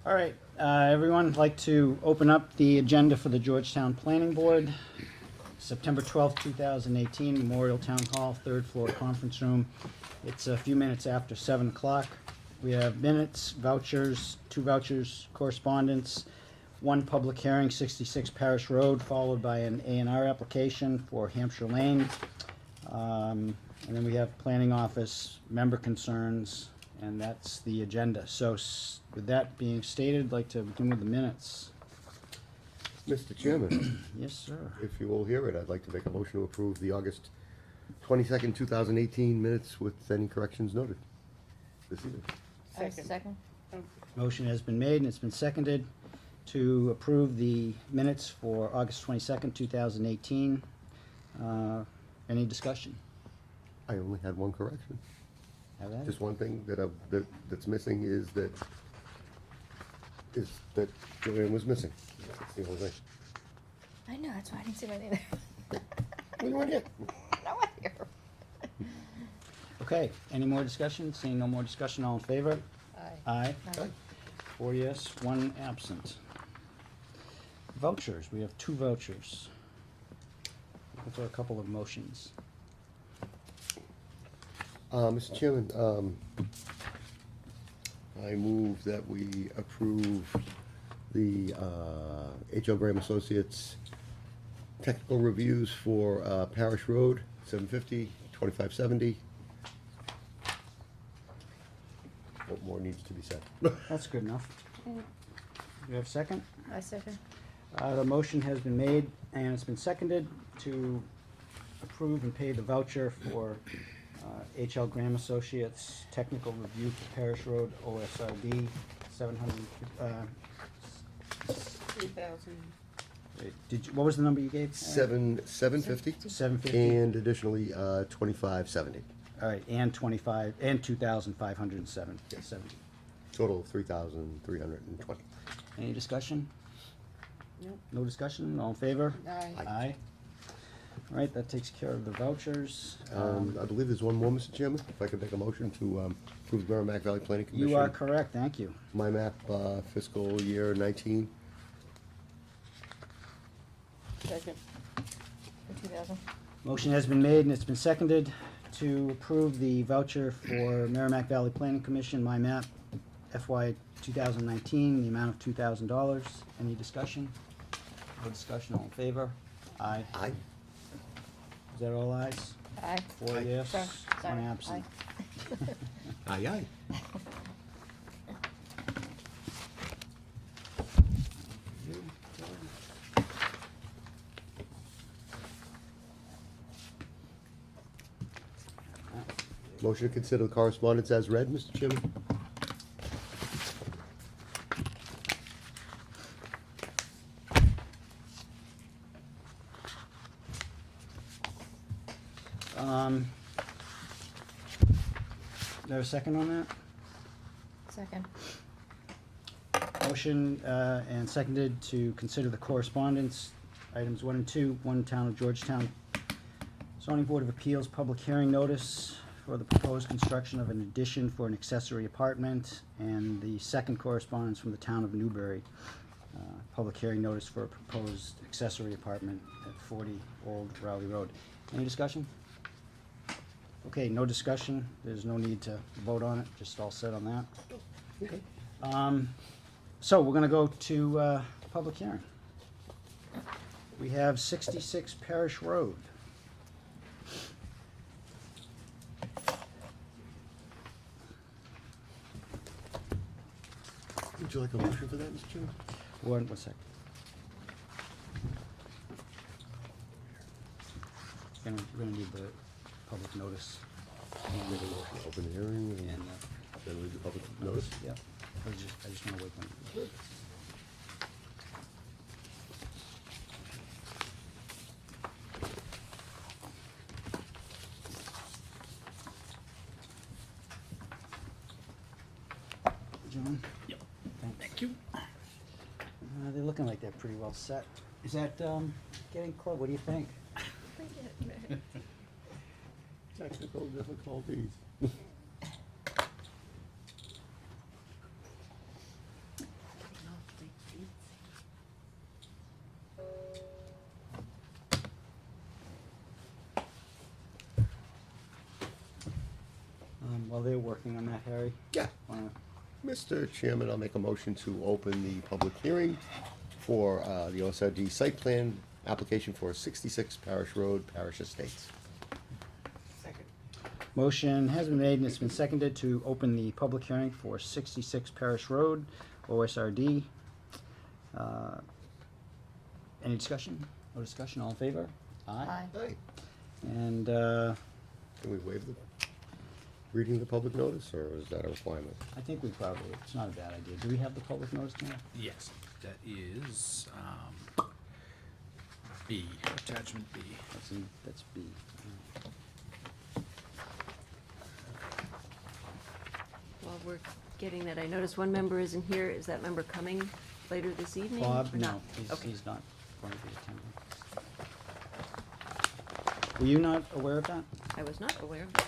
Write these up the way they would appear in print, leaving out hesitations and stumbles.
All right, everyone, I'd like to open up the agenda for the Georgetown Planning Board. September 12th, 2018, Memorial Town Hall, third floor conference room. It's a few minutes after 7 o'clock. We have minutes, vouchers, 2 vouchers, correspondence, 1 public hearing, 66 Parish Road, followed by an A&R application for Hampshire Lane. And then we have planning office, member concerns, and that's the agenda. So with that being stated, I'd like to begin with the minutes. Mr. Chairman, Yes, sir. if you will hear it, I'd like to make a motion to approve the August 22nd, 2018 minutes with any corrections noted this evening. Second. Motion has been made and it's been seconded to approve the minutes for August 22nd, 2018. Any discussion? I only had one correction. Have at it. Just one thing that's missing is that Joanne was missing. That's the whole thing. I know, that's why I didn't say mine either. We weren't here. No, I'm here. Okay, any more discussion? Seeing no more discussion, all in favor? Aye. Aye. 4 yes, 1 absent. Vouchers, we have 2 vouchers. Looking for a couple of motions. Mr. Chairman, I move that we approve the H.L. Graham Associates technical reviews for Parish Road, 750, 2570. What more needs to be said? That's good enough. Do you have a second? I second. The motion has been made and it's been seconded to approve and pay the voucher for H.L. Graham Associates Technical Review for Parish Road, OSRD, 700. 3,000. What was the number you gave? 750, 750. and additionally 2570. All right, and 25 and 2,507. Yes. 70. Total of 3,320. Any discussion? Nope. No discussion. All in favor? Aye. Aye. All right, that takes care of the vouchers. I believe there's one more, Mr. Chairman, if I could make a motion to approve the Merrimack Valley Planning Commission. You are correct. Thank you. My map, fiscal year 19. Second. For 2,000. Motion has been made and it's been seconded to approve the voucher for Merrimack Valley Planning Commission, my map, FY 2019, the amount of $2,000. Any discussion? No discussion. All in favor? Aye. Aye. Is that all ayes? Aye. 4 Aye. yes, Sorry, 1 sorry, absent. Aye, aye. Motion to consider the correspondence as read, Mr. Chairman. Is there a second on that? Second. Motion and seconded to consider the correspondence, items 1 and 2, 1 Town of Georgetown Zoning Board of Appeals public hearing notice for the proposed construction of an addition for an accessory apartment, and the second correspondence from the Town of Newbury, public hearing notice for a proposed accessory apartment at 40 Old Rowley Road. Any discussion? Okay, no discussion. There's no need to vote on it, just all set on that. Okay. So we're gonna go to public hearing. We have 66 Parish Road. Would you like a motion for that, Mr. Chairman? One sec. We're gonna need the public notice. Make a motion to open the hearing and And, then read the public notice. yeah, I just wanna wait one. John? Yep. Thanks. Thank you. They're looking like they're pretty well set. Is that, getting close? What do you think? Technical difficulties. While they're working on that, Harry, Yeah. wanna, Mr. Chairman, I'll make a motion to open the public hearing for the OSRD site plan application for 66 Parish Road, Parish Estates. Second. motion has been made and it's been seconded to open the public hearing for 66 Parish Road, OSRD. Any discussion? No discussion, all in favor? Aye. Aye. And, Can we waive the reading the public notice, or is that a requirement? I think we probably, it's not a bad idea. Do we have the public notice now? Yes, that is, B, attachment B. That's B. While we're getting that, I noticed one member isn't here. Is that member coming later this evening? Bob, or no, not? Okay. he's not going to be attending. Were you not aware of that? I was not aware of that.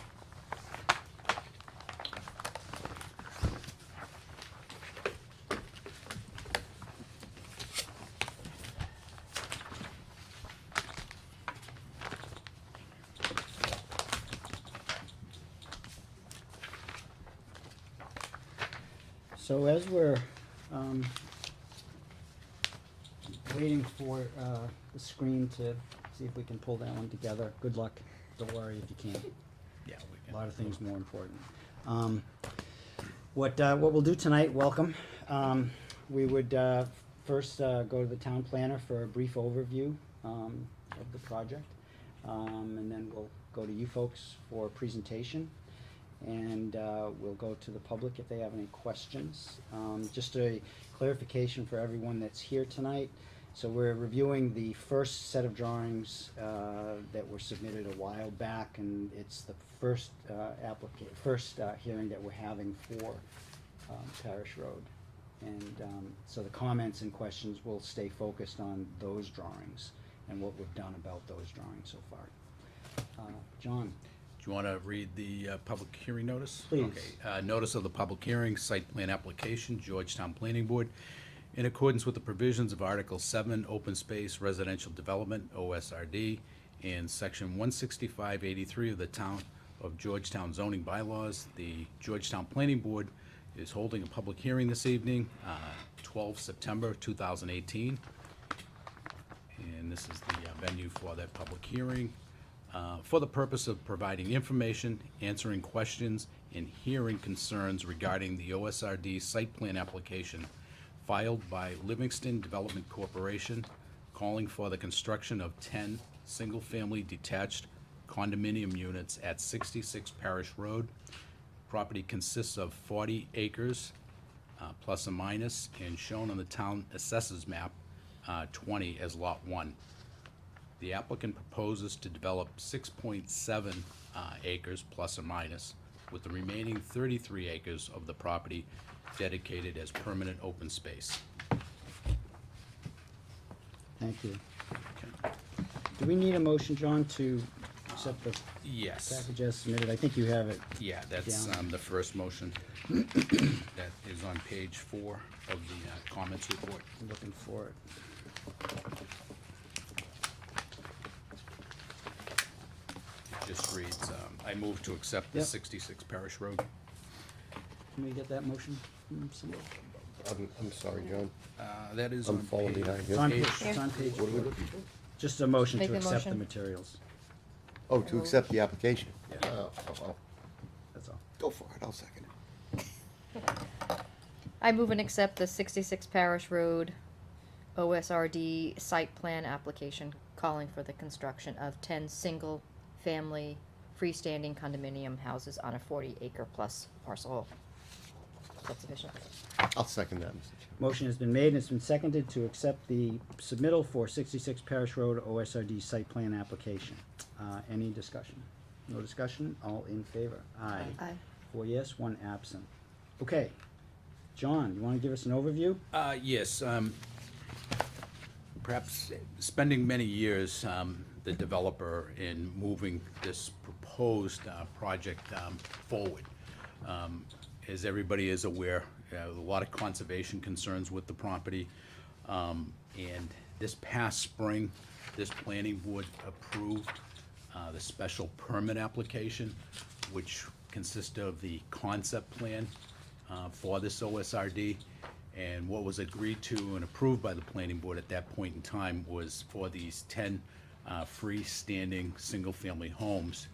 So as we're waiting for the screen to see if we can pull that one together, good luck. Don't worry if you can't. Yeah, we A can. lot of things more important. What we'll do tonight, welcome. We would first go to the town planner for a brief overview of the project. And then we'll go to you folks for a presentation. And we'll go to the public if they have any questions. Just a clarification for everyone that's here tonight. So we're reviewing the first set of drawings that were submitted a while back, and it's the first hearing that we're having for Parish Road. And so the comments and questions will stay focused on those drawings and what we've done about those drawings so far. John? Do you want to read the public hearing notice? Please. Okay, notice of the public hearing, site plan application, Georgetown Planning Board. In accordance with the provisions of Article 7, Open Space Residential Development, OSRD, and Section 16583 of the Town of Georgetown zoning bylaws, the Georgetown Planning Board is holding a public hearing this evening, 12 September 2018. And this is the venue for that public hearing. For the purpose of providing information, answering questions, and hearing concerns regarding the OSRD site plan application filed by Livingston Development Corporation, calling for the construction of 10 single-family detached condominium units at 66 Parish Road. Property consists of 40 acres, plus or minus, and shown on the town assessors map, 20 as Lot 1. The applicant proposes to develop 6.7 acres plus or minus, with the remaining 33 acres of the property dedicated as permanent open space. Thank you. Okay. Do we need a motion, John, to accept the Yes, package as submitted? I think you have it. yeah, that's Yeah. the first motion. That is on page 4 of the comments report. I'm looking for it. It just reads, I move to accept the Yep. 66 Parish Road. Can we get that motion from someone? I'm sorry, John. That is I'm on falling page. behind It's here. on Page- page, it's on page What are we four. looking for? Just a motion Make to the accept the motion. materials. Oh, to accept the application. Yeah. Oh. That's all. Go for it, I'll second it. I move and accept the 66 Parish Road OSRD site plan application calling for the construction of 10 single-family freestanding condominium houses on a 40-acre plus parcel. Is that sufficient? I'll second that, Mr. Chairman. Motion has been made and it's been seconded to accept the submittal for 66 Parish Road OSRD site plan application. Any discussion? No discussion? All in favor? Aye. Aye. 4 yes, 1 absent. Okay. John, you wanna give us an overview? Yes, perhaps spending many years, the developer in moving this proposed project forward. As everybody is aware, a lot of conservation concerns with the property. And this past spring, this planning board approved the special permit application, which consist of the concept plan for this OSRD. And what was agreed to and approved by the planning board at that point in time was for these 10 freestanding, single-family homes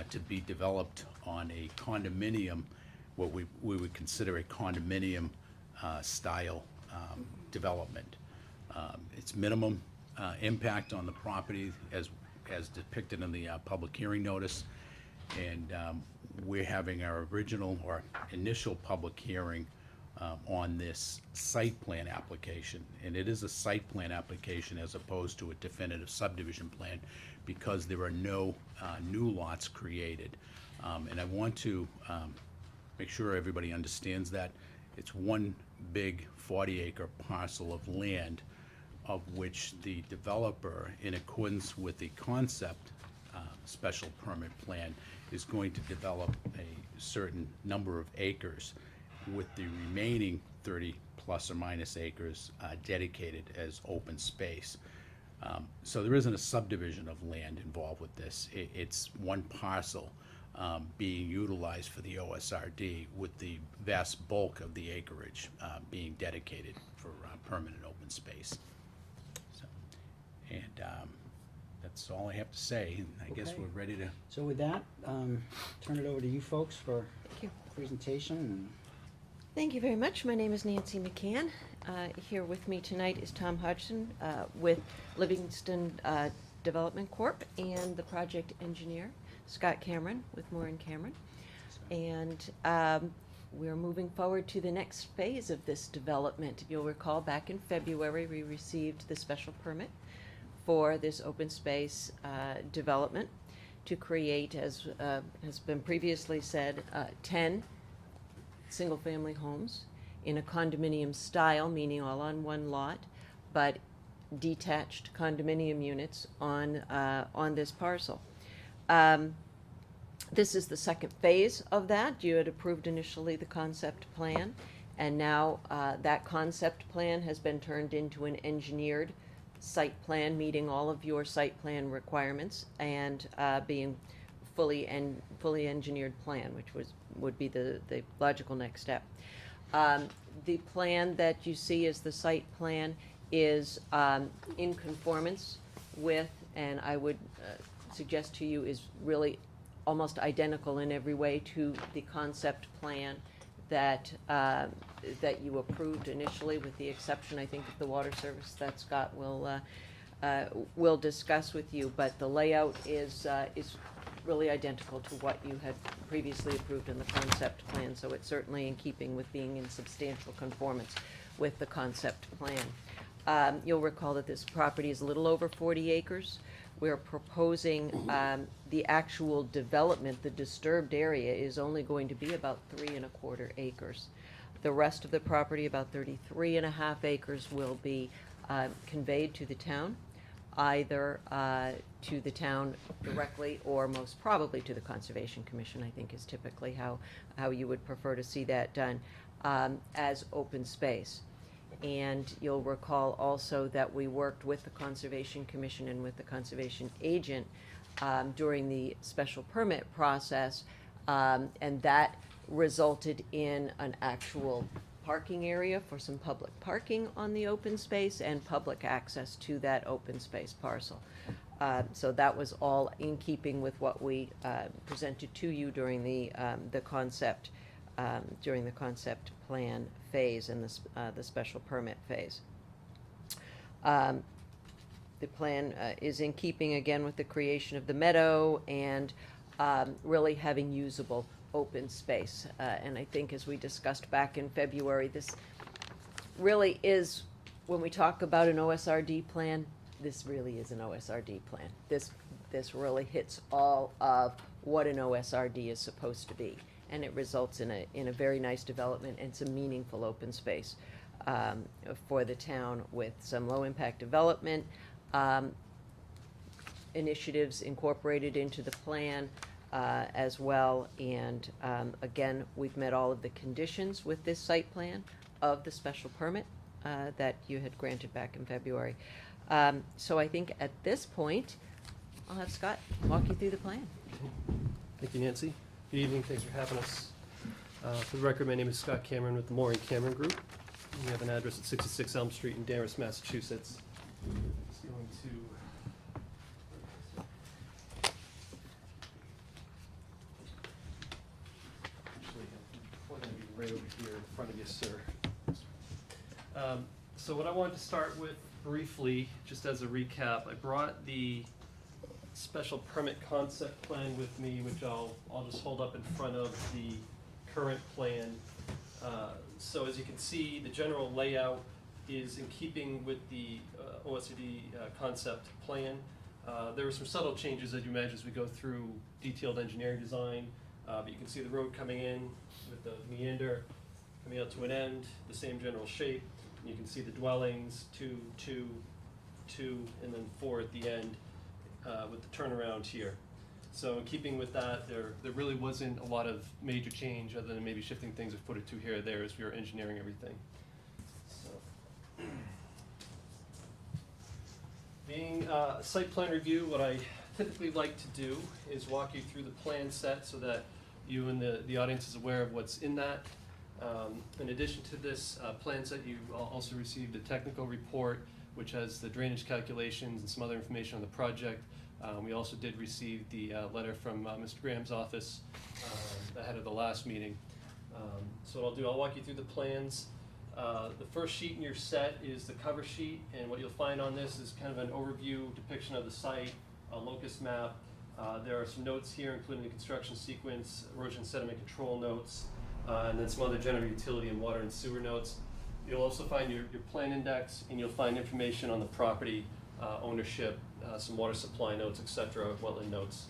to be developed on a condominium, what we would consider a condominium style development. It's minimum impact on the property as depicted in the public hearing notice. And we're having our original or initial public hearing on this site plan application. And it is a site plan application as opposed to a definitive subdivision plan because there are no new lots created. And I want to make sure everybody understands that it's one big 40-acre parcel of land of which the developer, in accordance with the concept special permit plan, is going to develop a certain number of acres, with the remaining 30 plus or minus acres dedicated as open space. So there isn't a subdivision of land involved with this. It's one parcel being utilized for the OSRD, with the vast bulk of the acreage being dedicated for permanent open space. So, and that's all I have to say. And I guess Okay. we're ready to. So with that, turn it over to you folks for Thank you. presentation. And Thank you very much. My name is Nancy McCann. Here with me tonight is Tom Hodgson with Livingston Development Corp. And the project engineer, Scott Cameron with Moore and Cameron. And we're moving forward to the next phase of this development. You'll recall back in February, we received the special permit for this open space development to create, as has been previously said, 10 single-family homes in a condominium style, meaning all on one lot, but detached condominium units on this parcel. This is the second phase of that. You had approved initially the concept plan, and now that concept plan has been turned into an engineered site plan, meeting all of your site plan requirements and being fully engineered plan, which would be the logical next step. The plan that you see as the site plan is in conformance with, and I would suggest to you is really almost identical in every way to the concept plan that that you approved initially, with the exception, I think, of the water service that Scott will discuss with you. But the layout is really identical to what you had previously approved in the concept plan, so it's certainly in keeping with being in substantial conformance with the concept plan. You'll recall that this property is a little over 40 acres. We're proposing the actual development, the disturbed area, is only going to be about 3¼ acres. The rest of the property, about 33½ acres, will be conveyed to the town, either to the town directly or most probably to the Conservation Commission, I think is typically how you would prefer to see that done, as open space. And you'll recall also that we worked with the Conservation Commission and with the conservation agent during the special permit process, and that resulted in an actual parking area for some public parking on the open space and public access to that open space parcel. So that was all in keeping with what we presented to you during the concept plan phase and the special permit phase. The plan is in keeping again with the creation of the meadow and really having usable open space. And I think, as we discussed back in February, this really is, when we talk about an OSRD plan, this really is an OSRD plan. This really hits all of what an OSRD is supposed to be, and it results in a very nice development and some meaningful open space for the town, with some low impact development initiatives incorporated into the plan as well. And again, we've met all of the conditions with this site plan of the special permit that you had granted back in February. So I think at this point, I'll have Scott walk you through the plan. Thank you, Nancy. Good evening, thanks for having us. For the record, my name is Scott Cameron with the Maureen Cameron Group. We have an address at 66 Elm Street in Danvers, Massachusetts. Just going to... Actually, I'm going to be right over here in front of you, sir. So what I wanted to start with briefly, just as a recap, I brought the special permit concept plan with me, which I'll just hold up in front of the current plan. So as you can see, the general layout is in keeping with the OSRD concept plan. There were some subtle changes, as you imagine, as we go through detailed engineering design. But you can see the road coming in with the meander coming out to an end, the same general shape. And you can see the dwellings, 2, 2, 2, and then 4 at the end with the turnaround here. So in keeping with that, there really wasn't a lot of major change other than maybe shifting things a foot or two here or there as we were engineering everything. So, being a site plan review, what I typically like to do is walk you through the plan set so that you and the audience is aware of what's in that. In addition to this plan set, you also received a technical report which has the drainage calculations and some other information on the project. We also did receive the letter from Mr. Graham's office ahead of the last meeting. So what I'll do, I'll walk you through the plans. The first sheet in your set is the cover sheet, and what you'll find on this is kind of an overview depiction of the site, a locus map. There are some notes here, including the construction sequence, erosion sediment control notes, and then some other general utility and water and sewer notes. You'll also find your plan index, and you'll find information on the property, ownership, some water supply notes, etc., wetland notes.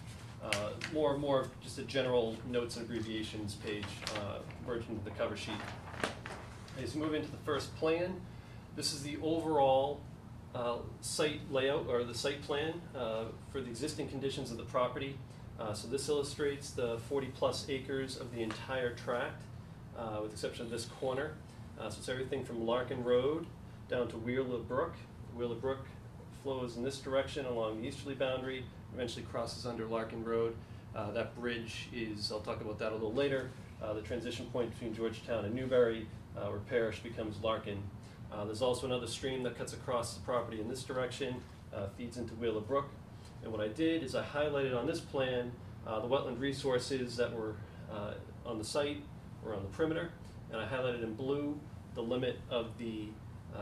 More of just a general notes and abbreviations page merged into the cover sheet. As you move into the first plan, this is the overall site layout, or the site plan for the existing conditions of the property. So this illustrates the 40-plus acres of the entire tract, with the exception of this corner. So it's everything from Larkin Road down to Wheeler Brook. Wheeler Brook flows in this direction along the easterly boundary, eventually crosses under Larkin Road. That bridge is, I'll talk about that a little later, the transition point between Georgetown and Newbury, where Parish becomes Larkin. There's also another stream that cuts across the property in this direction, feeds into Wheeler Brook. And what I did is I highlighted on this plan the wetland resources that were on the site or on the perimeter, and I highlighted in blue the limit of the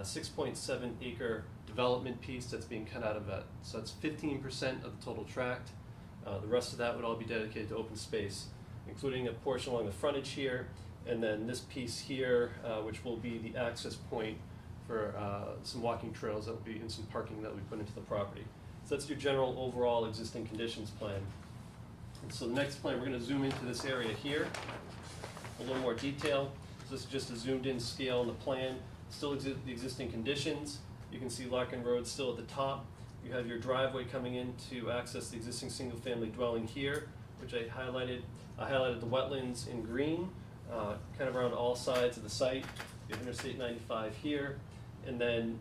6.7 acre development piece that's being cut out of that. So that's 15% of the total tract. The rest of that would all be dedicated to open space, including a portion along the frontage here, and then this piece here, which will be the access point for some walking trails that will be in some parking that we put into the property. So that's your general overall existing conditions plan. And so the next plan, we're going to zoom into this area here, a little more detail. So this is just a zoomed in scale on the plan. Still the existing conditions. You can see Larkin Road still at the top. You have your driveway coming in to access the existing single family dwelling here, which I highlighted. I highlighted the wetlands in green, kind of around all sides of the site. You have Interstate 95 here, and then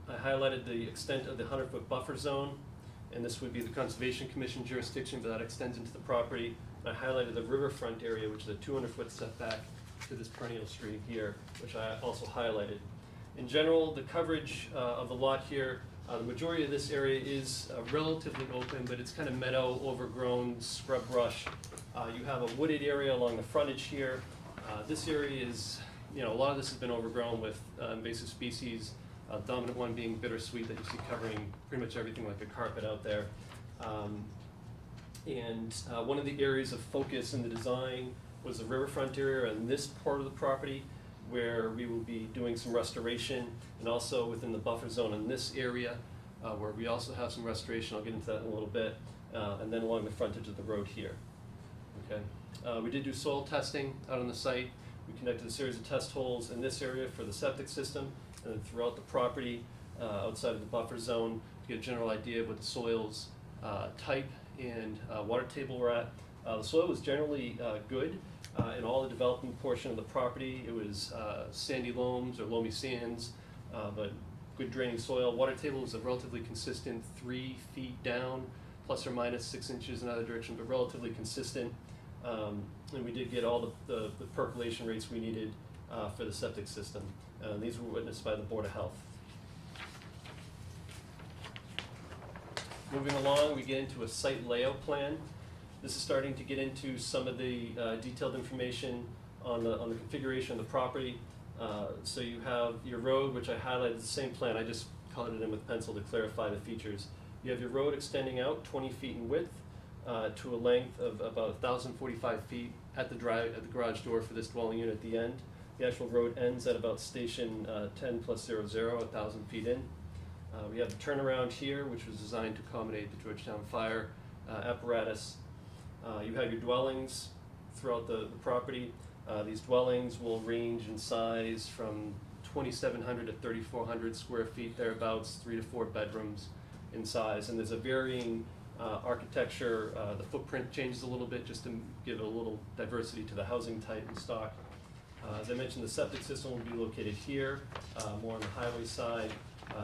I highlighted the extent of the 100-foot buffer zone, and this would be the Conservation Commission jurisdiction, but that extends into the property. And I highlighted the riverfront area, which is a 200-foot setback to this perennial stream here, which I also highlighted. In general, the coverage of the lot here, the majority of this area is relatively open, but it's kind of meadow, overgrown, scrub brush. You have a wooded area along the frontage here. This area is, a lot of this has been overgrown with invasive species, dominant one being bittersweet that you see covering pretty much everything like a carpet out there. One of the areas of focus in the design was the riverfront area and this part of the property, where we will be doing some restoration, and also within the buffer zone in this area, where we also have some restoration. I'll get into that in a little bit, and then along the frontage of the road here. Okay. We did do soil testing out on the site. We conducted a series of test holes in this area for the septic system, and then throughout the property, outside of the buffer zone, to get a general idea of what the soil's type and water table we're at. The soil was generally good. In all the development portion of the property, it was sandy loams or loamy sands, but good draining soil. Water table was a relatively consistent 3 feet down, plus or minus 6 inches in either direction, but relatively consistent. And we did get all the percolation rates we needed for the septic system. These were witnessed by the Board of Health. Moving along, we get into a site layout plan. This is starting to get into some of the detailed information on the configuration of the property. So you have your road, which I highlighted the same plan. I just colored it in with pencil to clarify the features. You have your road extending out 20 feet in width to a length of about 1,045 feet at the garage door for this dwelling unit at the end. The actual road ends at about station 10 plus 00, 1,000 feet in. We have the turnaround here, which was designed to accommodate the Georgetown fire apparatus. You have your dwellings throughout the property. These dwellings will range in size from 2,700 to 3,400 square feet, thereabouts, 3 to 4 bedrooms in size. And there's a varying architecture. The footprint changes a little bit just to give a little diversity to the housing type and stock. As I mentioned, the septic system will be located here, more on the highway side.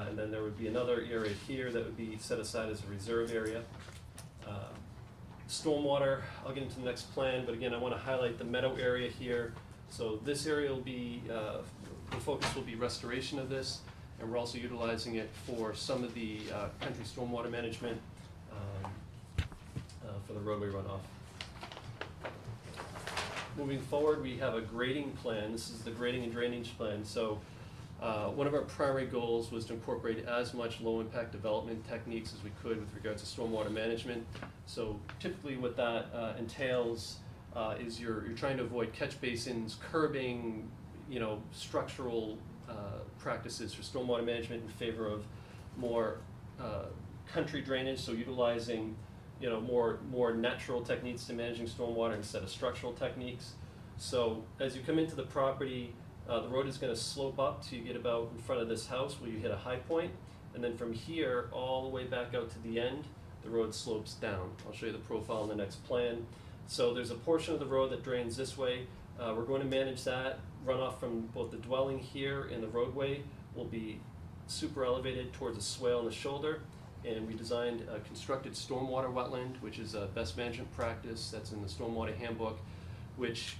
And then there would be another area here that would be set aside as a reserve area. Stormwater, I'll get into the next plan, but again, I want to highlight the meadow area here. So this area will be, the focus will be restoration of this, and we're also utilizing it for some of the country stormwater management for the roadway runoff. Moving forward, we have a grading plan. This is the grading and drainage plan. So one of our primary goals was to incorporate as much low-impact development techniques as we could with regards to stormwater management. So typically what that entails is you're trying to avoid catch basins, curbing, structural practices for stormwater management in favor of more country drainage, so utilizing more natural techniques to managing stormwater instead of structural techniques. So as you come into the property, the road is going to slope up till you get about in front of this house where you hit a high point, and then from here all the way back out to the end, the road slopes down. I'll show you the profile in the next plan. So there's a portion of the road that drains this way. We're going to manage that. Runoff from both the dwelling here and the roadway will be super elevated towards a swale in the shoulder, and we designed a constructed stormwater wetland, which is a best management practice that's in the stormwater handbook, which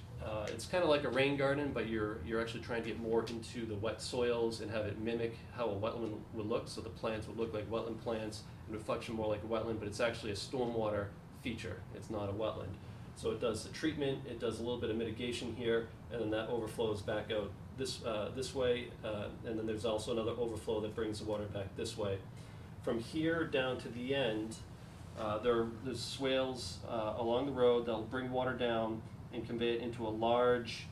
it's kind of like a rain garden, but you're actually trying to get more into the wet soils and have it mimic how a wetland would look. So the plants would look like wetland plants and would function more like a wetland, but it's actually a stormwater feature. It's not a wetland. So it does the treatment, it does a little bit of mitigation here, and then that overflows back out this way, and then there's also another overflow that brings the water back this way. From here down to the end, there's swales along the road that'll bring water down and convey it into a large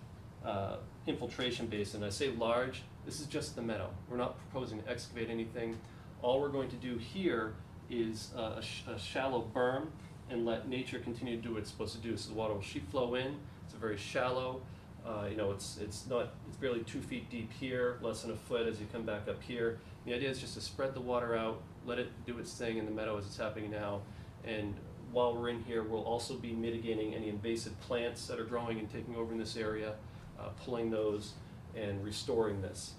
infiltration basin. I say large, this is just the meadow. We're not proposing to excavate anything. All we're going to do here is a shallow berm and let nature continue to do what it's supposed to do. So the water will sheet flow in. It's a very shallow, it's barely 2 feet deep here, less than a foot as you come back up here. The idea is just to spread the water out, let it do its thing in the meadow as it's happening now. And while we're in here, we'll also be mitigating any invasive plants that are growing and taking over in this area, pulling those and restoring this.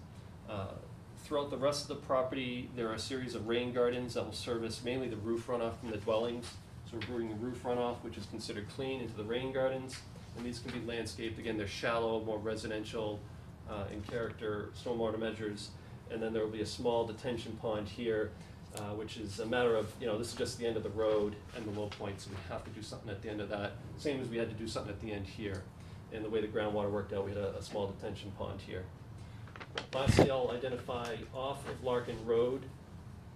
Throughout the rest of the property, there are a series of rain gardens that will service mainly the roof runoff from the dwellings. So we're bringing the roof runoff, which is considered clean, into the rain gardens. And these can be landscaped. Again, they're shallow, more residential in character, stormwater measures. And then there will be a small detention pond here, which is a matter of, this is just the end of the road and the low point, so we have to do something at the end of that. Same as we had to do something at the end here. And the way the groundwater worked out, we had a small detention pond here. Lastly, I'll identify off of Larkin Road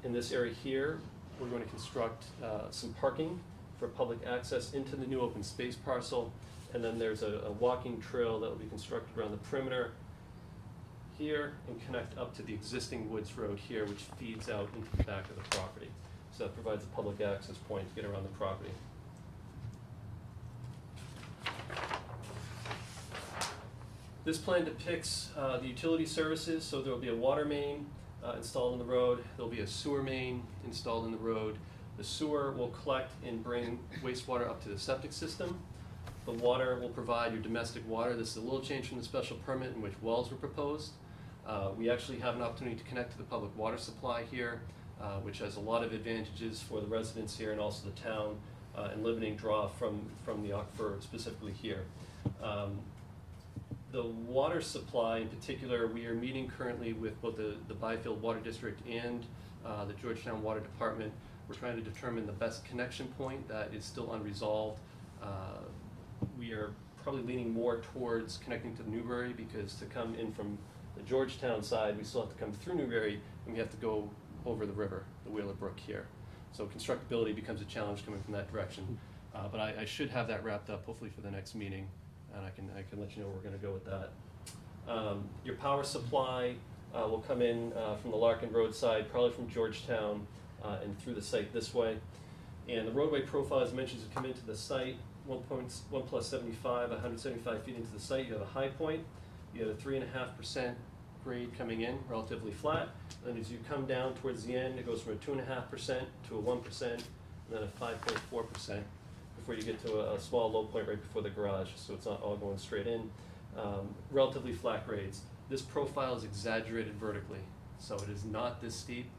in this area here, we're going to construct some parking for public access into the new open space parcel. And then there's a walking trail that will be constructed around the perimeter here and connect up to the existing Woods Road here, which feeds out into the back of the property. So that provides a public access point to get around the property. This plan depicts the utility services, so there will be a water main installed in the road. There will be a sewer main installed in the road. The sewer will collect and bring wastewater up to the septic system. The water will provide your domestic water. This is a little change from the special permit in which wells were proposed. We actually have an opportunity to connect to the public water supply here, which has a lot of advantages for the residents here and also the town. and limiting draw from the aquifer specifically here. The water supply in particular, we are meeting currently with both the Byfield Water District and the Georgetown Water Department. We're trying to determine the best connection point that is still unresolved. We are probably leaning more towards connecting to Newbury, because to come in from the Georgetown side, we still have to come through Newbury, and we have to go over the river, the Wheeler Brook here. So constructability becomes a challenge coming from that direction. But I should have that wrapped up hopefully for the next meeting, and I can let you know where we're gonna go with that. Your power supply will come in from the Larkin Road side, probably from Georgetown and through the site this way. And the roadway profile, as mentioned, is to come into the site, 1 plus 75, 175 feet into the site. You have a high point. You have a 3.5% grade coming in, relatively flat. And as you come down towards the end, it goes from a 2.5% to a 1%, and then a 5.4% before you get to a small low point right before the garage. So it's not all going straight in. Relatively flat grades. This profile is exaggerated vertically, so it is not this steep.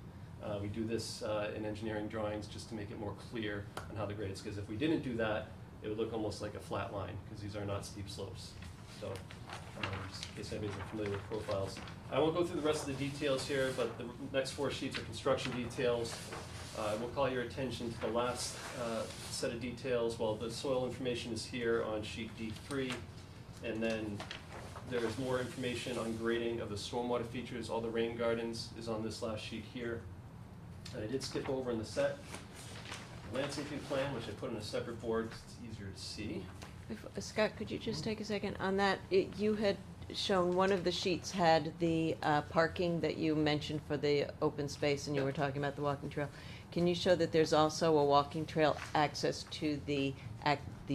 We do this in engineering drawings just to make it more clear on how the grades, because if we didn't do that, it would look almost like a flat line, because these are not steep slopes. So, just in case anybody's familiar with profiles. I won't go through the rest of the details here, but the next 4 sheets are construction details. I will call your attention to the last set of details. Well, the soil information is here on sheet D3, and then there is more information on grading of the stormwater features. All the rain gardens is on this last sheet here. And I did skip over in the set landscaping plan, which I put on a separate board because it's easier to see. Scott, could you just take a second on that? You had shown one of the sheets had the parking that you mentioned for the open space, and you were talking about the walking trail. Can you show that there's also a walking trail access to the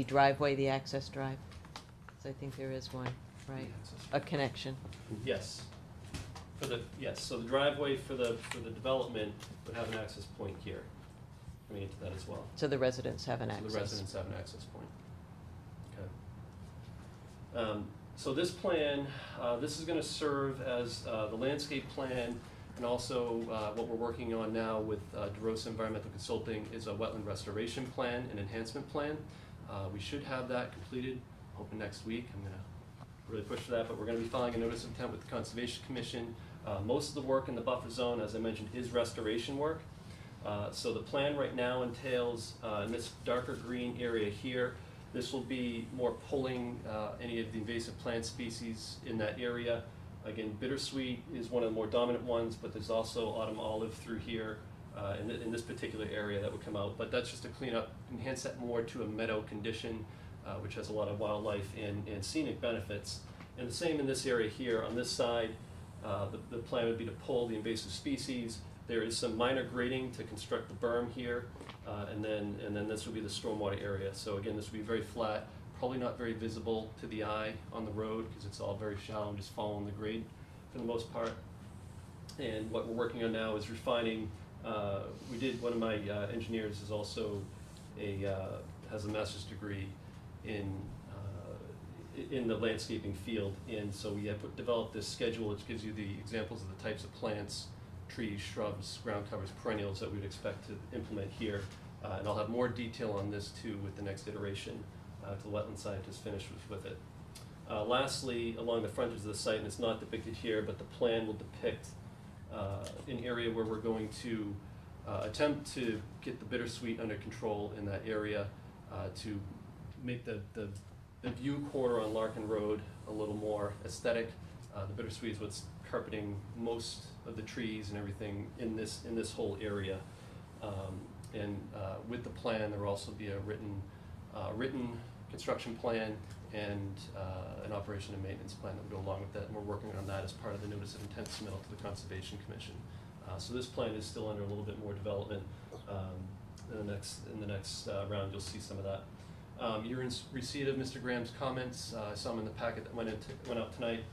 driveway, the access drive? 'Cause I think there is one, right? A connection. Yes. So the driveway for the development would have an access point here, coming into that as well. So the residents have an So access. the residents have an access point. Okay. So this plan, this is gonna serve as the landscape plan, and also what we're working on now with DeRosa Environmental Consulting is a wetland restoration plan and enhancement plan. We should have that completed, hoping next week. I'm gonna really push for that, but we're gonna be filing a notice of intent with the Conservation Commission. Most of the work in the buffer zone, as I mentioned, is restoration work. So the plan right now entails, in this darker green area here, this will be more pulling any of the invasive plant species in that area. Again, bittersweet is one of the more dominant ones, but there's also autumn olive through here in this particular area that would come out. But that's just to clean up, enhance that more to a meadow condition, which has a lot of wildlife and scenic benefits. And the same in this area here. On this side, the plan would be to pull the invasive species. There is some minor grading to construct the berm here, and then this would be the stormwater area. So again, this would be very flat, probably not very visible to the eye on the road, because it's all very shallow and just following the grade for the most part. And what we're working on now is refining. One of my engineers is also has a master's degree in the landscaping field, and so we have developed this schedule which gives you the examples of the types of plants, trees, shrubs, ground covers, perennials that we'd expect to implement here. And I'll have more detail on this too with the next iteration to the wetland scientists finish with it. Lastly, along the frontage of the site, and it's not depicted here, but the plan will depict an area where we're going to attempt to get the bittersweet under control in that area, to make the view corridor on Larkin Road a little more aesthetic. The bittersweet is what's carpeting most of the trees and everything in this whole area. With the plan, there will also be a written construction plan and an operation and maintenance plan that would go along with that, and we're working on that as part of the notice of intent submittal to the Conservation Commission. So this plan is still under a little bit more development. In the next round, you'll see some of that. You're in receipt of Mr. Graham's comments. I saw them in the packet that went out tonight.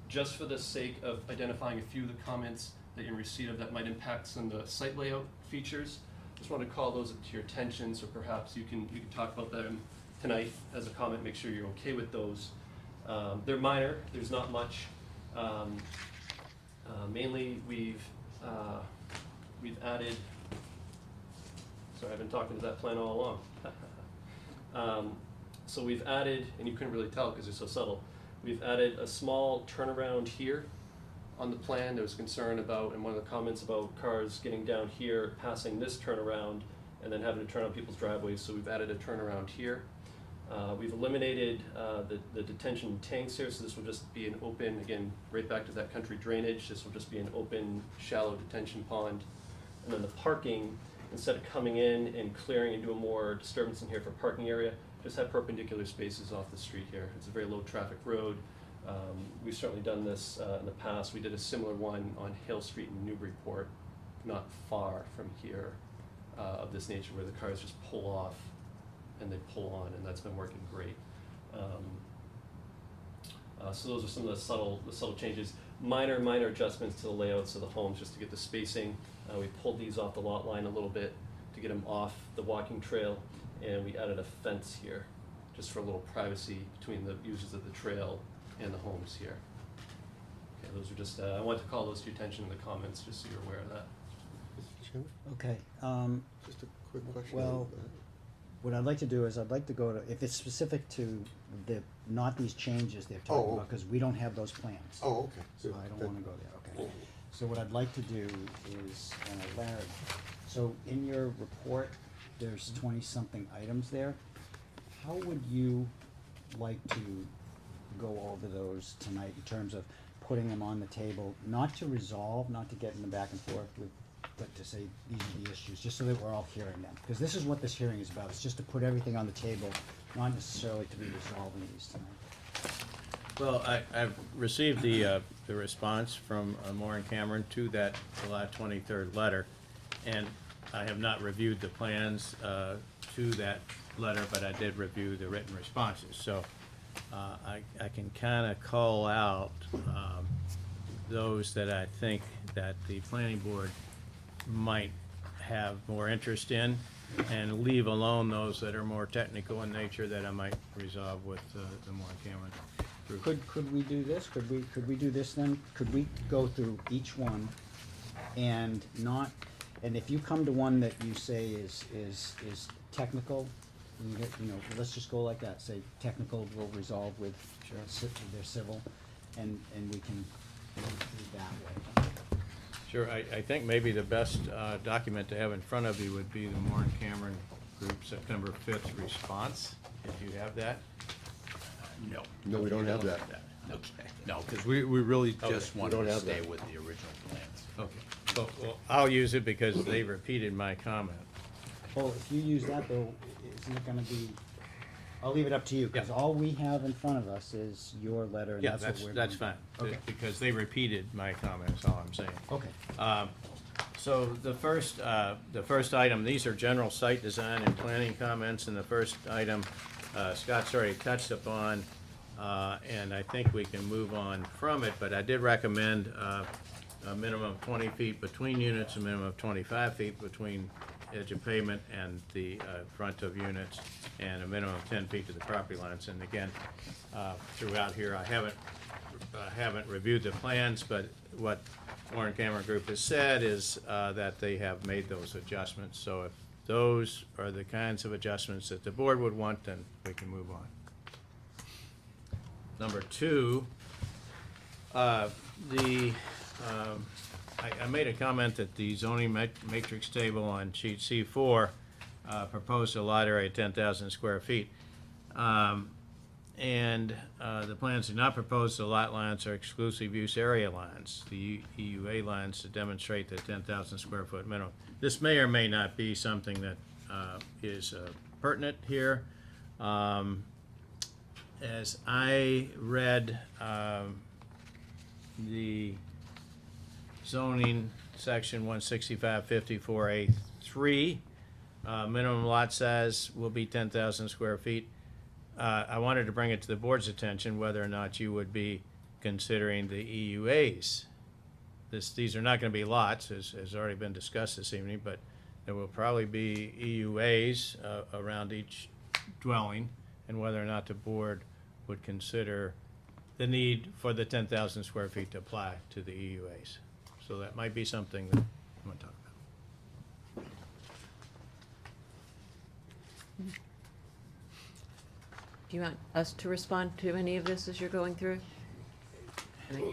Just for the sake of identifying a few of the comments that you're in receipt of that might impact some of the site layout features, just want to call those to your attention, so perhaps you can talk about them tonight as a comment. Make sure you're okay with those. They're minor. There's not much. Mainly, we've added Sorry, I've been talking to that plan all along. So we've added, and you couldn't really tell because it's so subtle, we've added a small turnaround here on the plan. There was concern about, and one of the comments about cars getting down here, passing this turnaround, and then having to turn on people's driveways, so we've added a turnaround here. We've eliminated the detention tanks here, so this will just be an open, again, right back to that country drainage, this will just be an open, shallow detention pond. And then the parking, instead of coming in and clearing and doing more disturbance in here for parking area, just have perpendicular spaces off the street here. It's a very low traffic road. We've certainly done this in the past. We did a similar one on Hill Street in Newburyport, not far from here, of this nature, where the cars just pull off and they pull on, and that's been working great. So those are some of the subtle changes. Minor adjustments to the layouts of the homes just to get the spacing. We pulled these off the lot line a little bit to get them off the walking trail, and we added a fence here just for a little privacy between the users of the trail and the homes here. Okay, those are just, I wanted to call those to your attention in the comments just so you're aware of that. Mr. Chairman, Okay, just a quick question. well, what I'd like to do is I'd like to go to, if it's specific to the, not these changes they're talking Oh. about, because we don't have those plans. Oh, okay. So I don't wanna go there, okay. So what I'd like to do is, Larry, so in your report, there's 20-something items there. How would you like to go over those tonight in terms of putting them on the table, not to resolve, not to get in the back and forth with, but to say, these are the issues, just so that we're all hearing them? Because this is what this hearing is about, it's just to put everything on the table, not necessarily to be resolving these tonight. Well, I've received the response from Moore and Cameron to that July 23rd letter, and I have not reviewed the plans to that letter, but I did review the written responses. So I can kind of call out those that I think that the planning board might have more interest in, and leave alone those that are more technical in nature that I might resolve with the Moore and Cameron group. Could we do this? Could we do this then? Could we go through each one and not, and if you come to one that you say is technical, let's just go like that, say technical will resolve with their civil, and we can go through that way. Sure, I think maybe the best document to have in front of you would be the Moore and Cameron Group September 5th response, if you have that. No. No, we don't have that. Okay. No, because we really Okay. just We wanted don't to have stay that. with the original plans. Okay. Well, I'll use it because they repeated my comment. Well, if you use that though, isn't it gonna be, I'll leave it up to you, because Yeah. all we have in front of us is your letter, and Yeah, that's what we're that's going fine, by. Okay, because they repeated my comment, is all I'm saying. okay. So the first item, these are general site design and planning comments, and the first item, Scott's already touched upon, and I think we can move on from it, but I did recommend a minimum of 20 feet between units, a minimum of 25 feet between edge of pavement and the front of units, and a minimum of 10 feet to the property lines. And again, throughout here, I haven't reviewed the plans, but what Warren Cameron Group has said is that they have made those adjustments. So if those are the kinds of adjustments that the board would want, then we can move on. Number two, I made a comment that the zoning matrix table on sheet C4 proposed a lot area of 10,000 square feet. And the plans do not propose the lot lines or exclusive use area lines, the EUA lines, to demonstrate the 10,000 square foot minimum. This may or may not be something that is pertinent here. As I read the zoning section 165-54A3, minimum lot size will be 10,000 square feet. I wanted to bring it to the board's attention whether or not you would be considering the EUAs. These are not going to be lots, as has already been discussed this evening, but there will probably be EUAs around each dwelling, and whether or not the board would consider the need for the 10,000 square feet to apply to the EUAs. So that might be something that I want to talk Do you want us to respond to any of this as you're going through?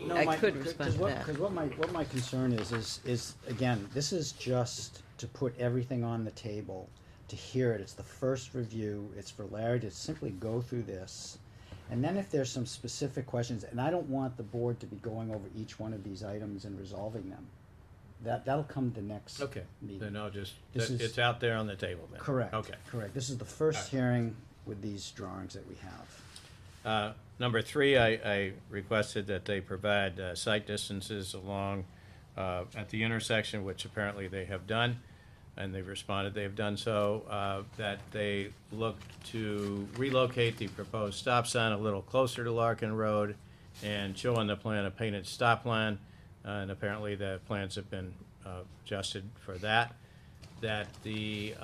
No, I could respond to that. Because what my concern is, again, this is just to put everything on the table, to hear it. It's the first review. It's for Larry to simply go through this. And then if there's some specific questions, and I don't want the board to be going over each one of these items and resolving them. That'll come the next Okay, meeting. then I'll just, This is- it's out there on the table then. Correct. Okay. Correct. This is the first hearing with these drawings that we have. Number 3, I requested that they provide site distances along at the intersection, which apparently they have done, and they've responded they have done so, that they look to relocate the proposed stop sign a little closer to Larkin Road and show on the plan a painted stop line, and apparently the plans have been adjusted for that. That the,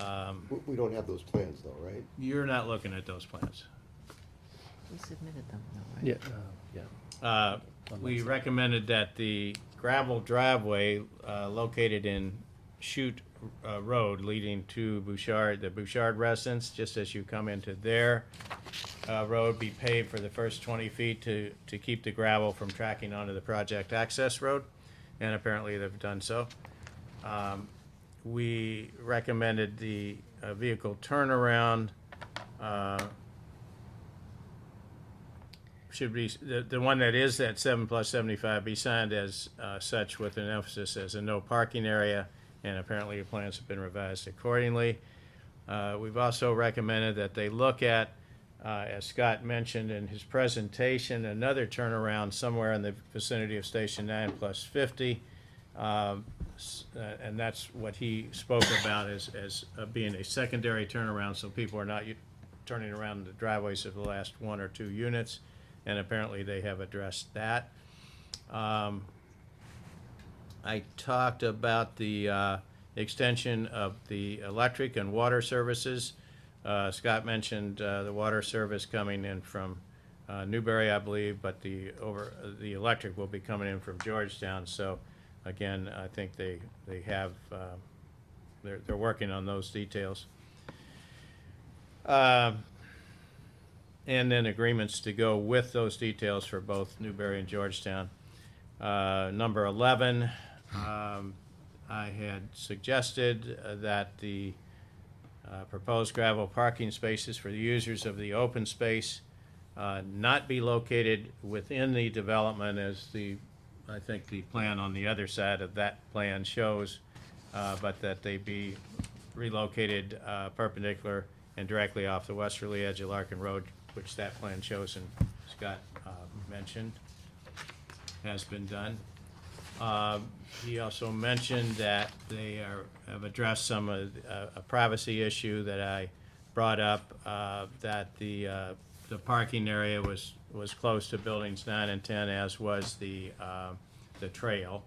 We don't have those plans though, right? you're not looking at those plans. We submitted them, though, right? Yeah. We recommended that the gravel driveway located in Chute Road leading to Bouchard, the Bouchard residence, just as you come into their road, be paved for the first 20 feet to keep the gravel from tracking onto the project access road, and apparently they've done so. We recommended the vehicle turnaround should be, the one that is at 7+75 be signed as such with an emphasis as a no parking area, and apparently the plans have been revised accordingly. We've also recommended that they look at, as Scott mentioned in his presentation, another turnaround somewhere in the vicinity of Station 9+50. And that's what he spoke about as being a secondary turnaround, so people are not turning around the driveways of the last 1 or 2 units, and apparently they have addressed that. I talked about the extension of the electric and water services. Scott mentioned the water service coming in from Newbury, I believe, but the electric will be coming in from Georgetown. So again, I think they have they're working on those details. And then agreements to go with those details for both Newbury and Georgetown. Number 11, I had suggested that the proposed gravel parking spaces for the users of the open space not be located within the development as I think the plan on the other side of that plan shows, but that they be relocated perpendicular and directly off the westerly edge of Larkin Road, which that plan shows and Scott mentioned has been done. He also mentioned that they have addressed some of a privacy issue that I brought up, that the parking area was close to buildings 9 and 10, as was the trail,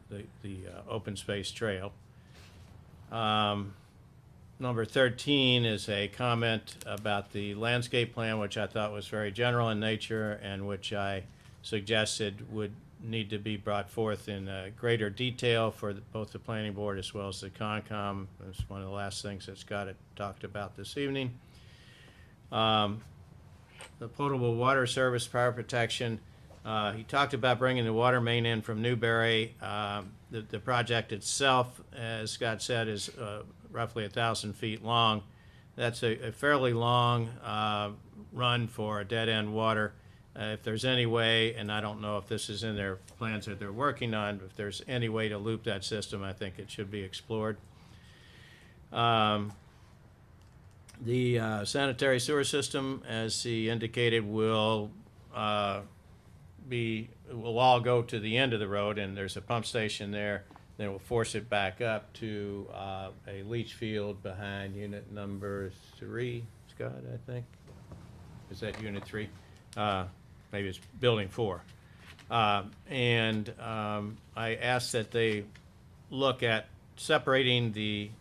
the open space trail. Number 13 is a comment about the landscape plan, which I thought was very general in nature and which I suggested would need to be brought forth in greater detail for both the planning board as well as the Concom. It's one of the last things that Scott had talked about this evening. The potable water service power protection, he talked about bringing the water main in from Newbury. The project itself, as Scott said, is roughly 1,000 feet long. That's a fairly long run for a dead-end water. If there's any way, and I don't know if this is in their plans that they're working on, but if there's any way to loop that system, I think it should be explored. The sanitary sewer system, as he indicated, will all go to the end of the road, and there's a pump station there. Then we'll force it back up to a leach field behind unit number 3, Scott, I think. Is that unit 3? Maybe it's building 4. I asked that they look at separating the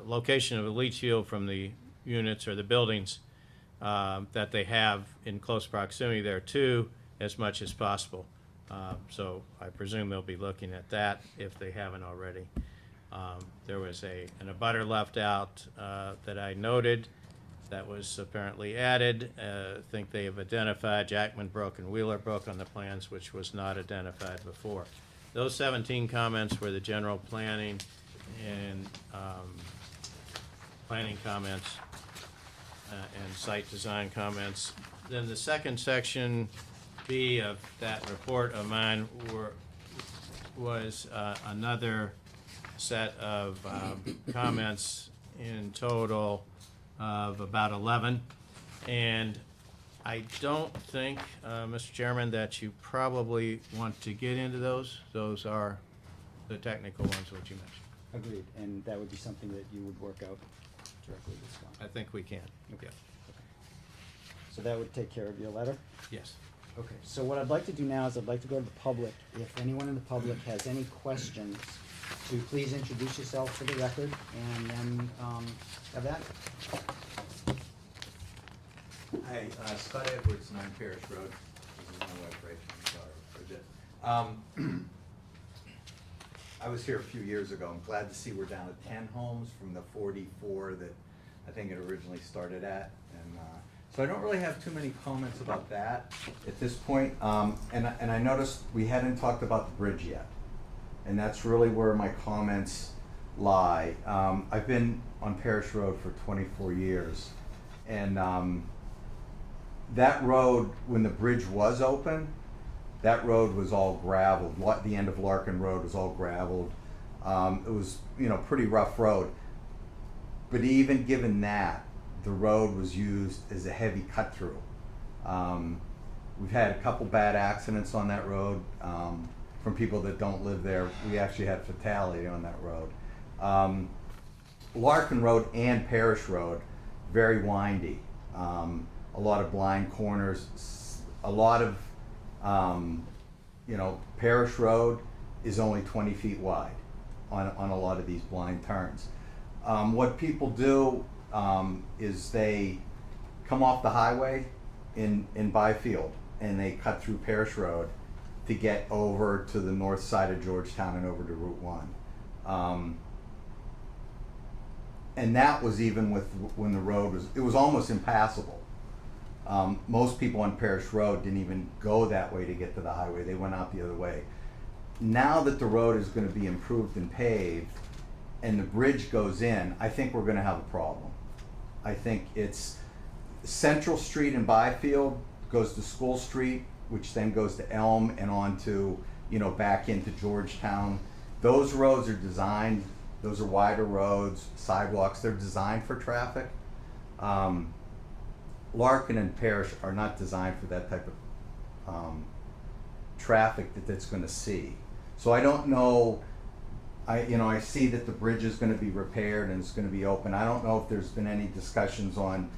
location of the leach field from the units or the buildings that they have in close proximity there too, as much as possible. So I presume they'll be looking at that if they haven't already. There was an abutter left out that I noted. that was apparently added. I think they have identified Jackman Brook and Wheeler Brook on the plans, which was not identified before. Those 17 comments were the general planning and planning comments and site design comments. Then the second section, B of that report of mine, was another set of comments in total of about 11. And I don't think, Mr. Chairman, that you probably want to get into those. Those are the technical ones which you mentioned. Agreed, and that would be something that you would work out directly with Scott. I think we can. Okay. So that would take care of your letter? Yes. Okay, so what I'd like to do now is I'd like to go to the public. If anyone in the public has any questions, to please introduce yourself for the record and then have that. Hi, Scott Edwards, 9 Parish Road. This is my wife, Rachel. I'm sorry for this. I was here a few years ago. I'm glad to see we're down to 10 homes from the 44 that I think it originally started at. And so I don't really have too many comments about that at this point. And I noticed we hadn't talked about the bridge yet. And that's really where my comments lie. I've been on Parish Road for 24 years. And that road, when the bridge was open, that road was all gravelled. The end of Larkin Road was all gravelled. It was, pretty rough road. But even given that, the road was used as a heavy cut through. We've had a couple bad accidents on that road from people that don't live there. We actually had fatality on that road. Larkin Road and Parish Road, very windy. A lot of blind corners, a lot of, Parish Road is only 20 feet wide on a lot of these blind turns. What people do is they come off the highway in Byfield and they cut through Parish Road to get over to the north side of Georgetown and over to Route 1. And that was even when the road it was almost impassable. Most people on Parish Road didn't even go that way to get to the highway. They went out the other way. Now that the road is going to be improved and paved and the bridge goes in, I think we're going to have a problem. I think it's Central Street in Byfield goes to School Street, which then goes to Elm and on to, back into Georgetown. Those roads are designed, those are wider roads, sidewalks, they're designed for traffic. Larkin and Parish are not designed for that type of traffic that's going to see. So I don't know. I see that the bridge is going to be repaired and it's going to be open. I don't know if there's been any discussions on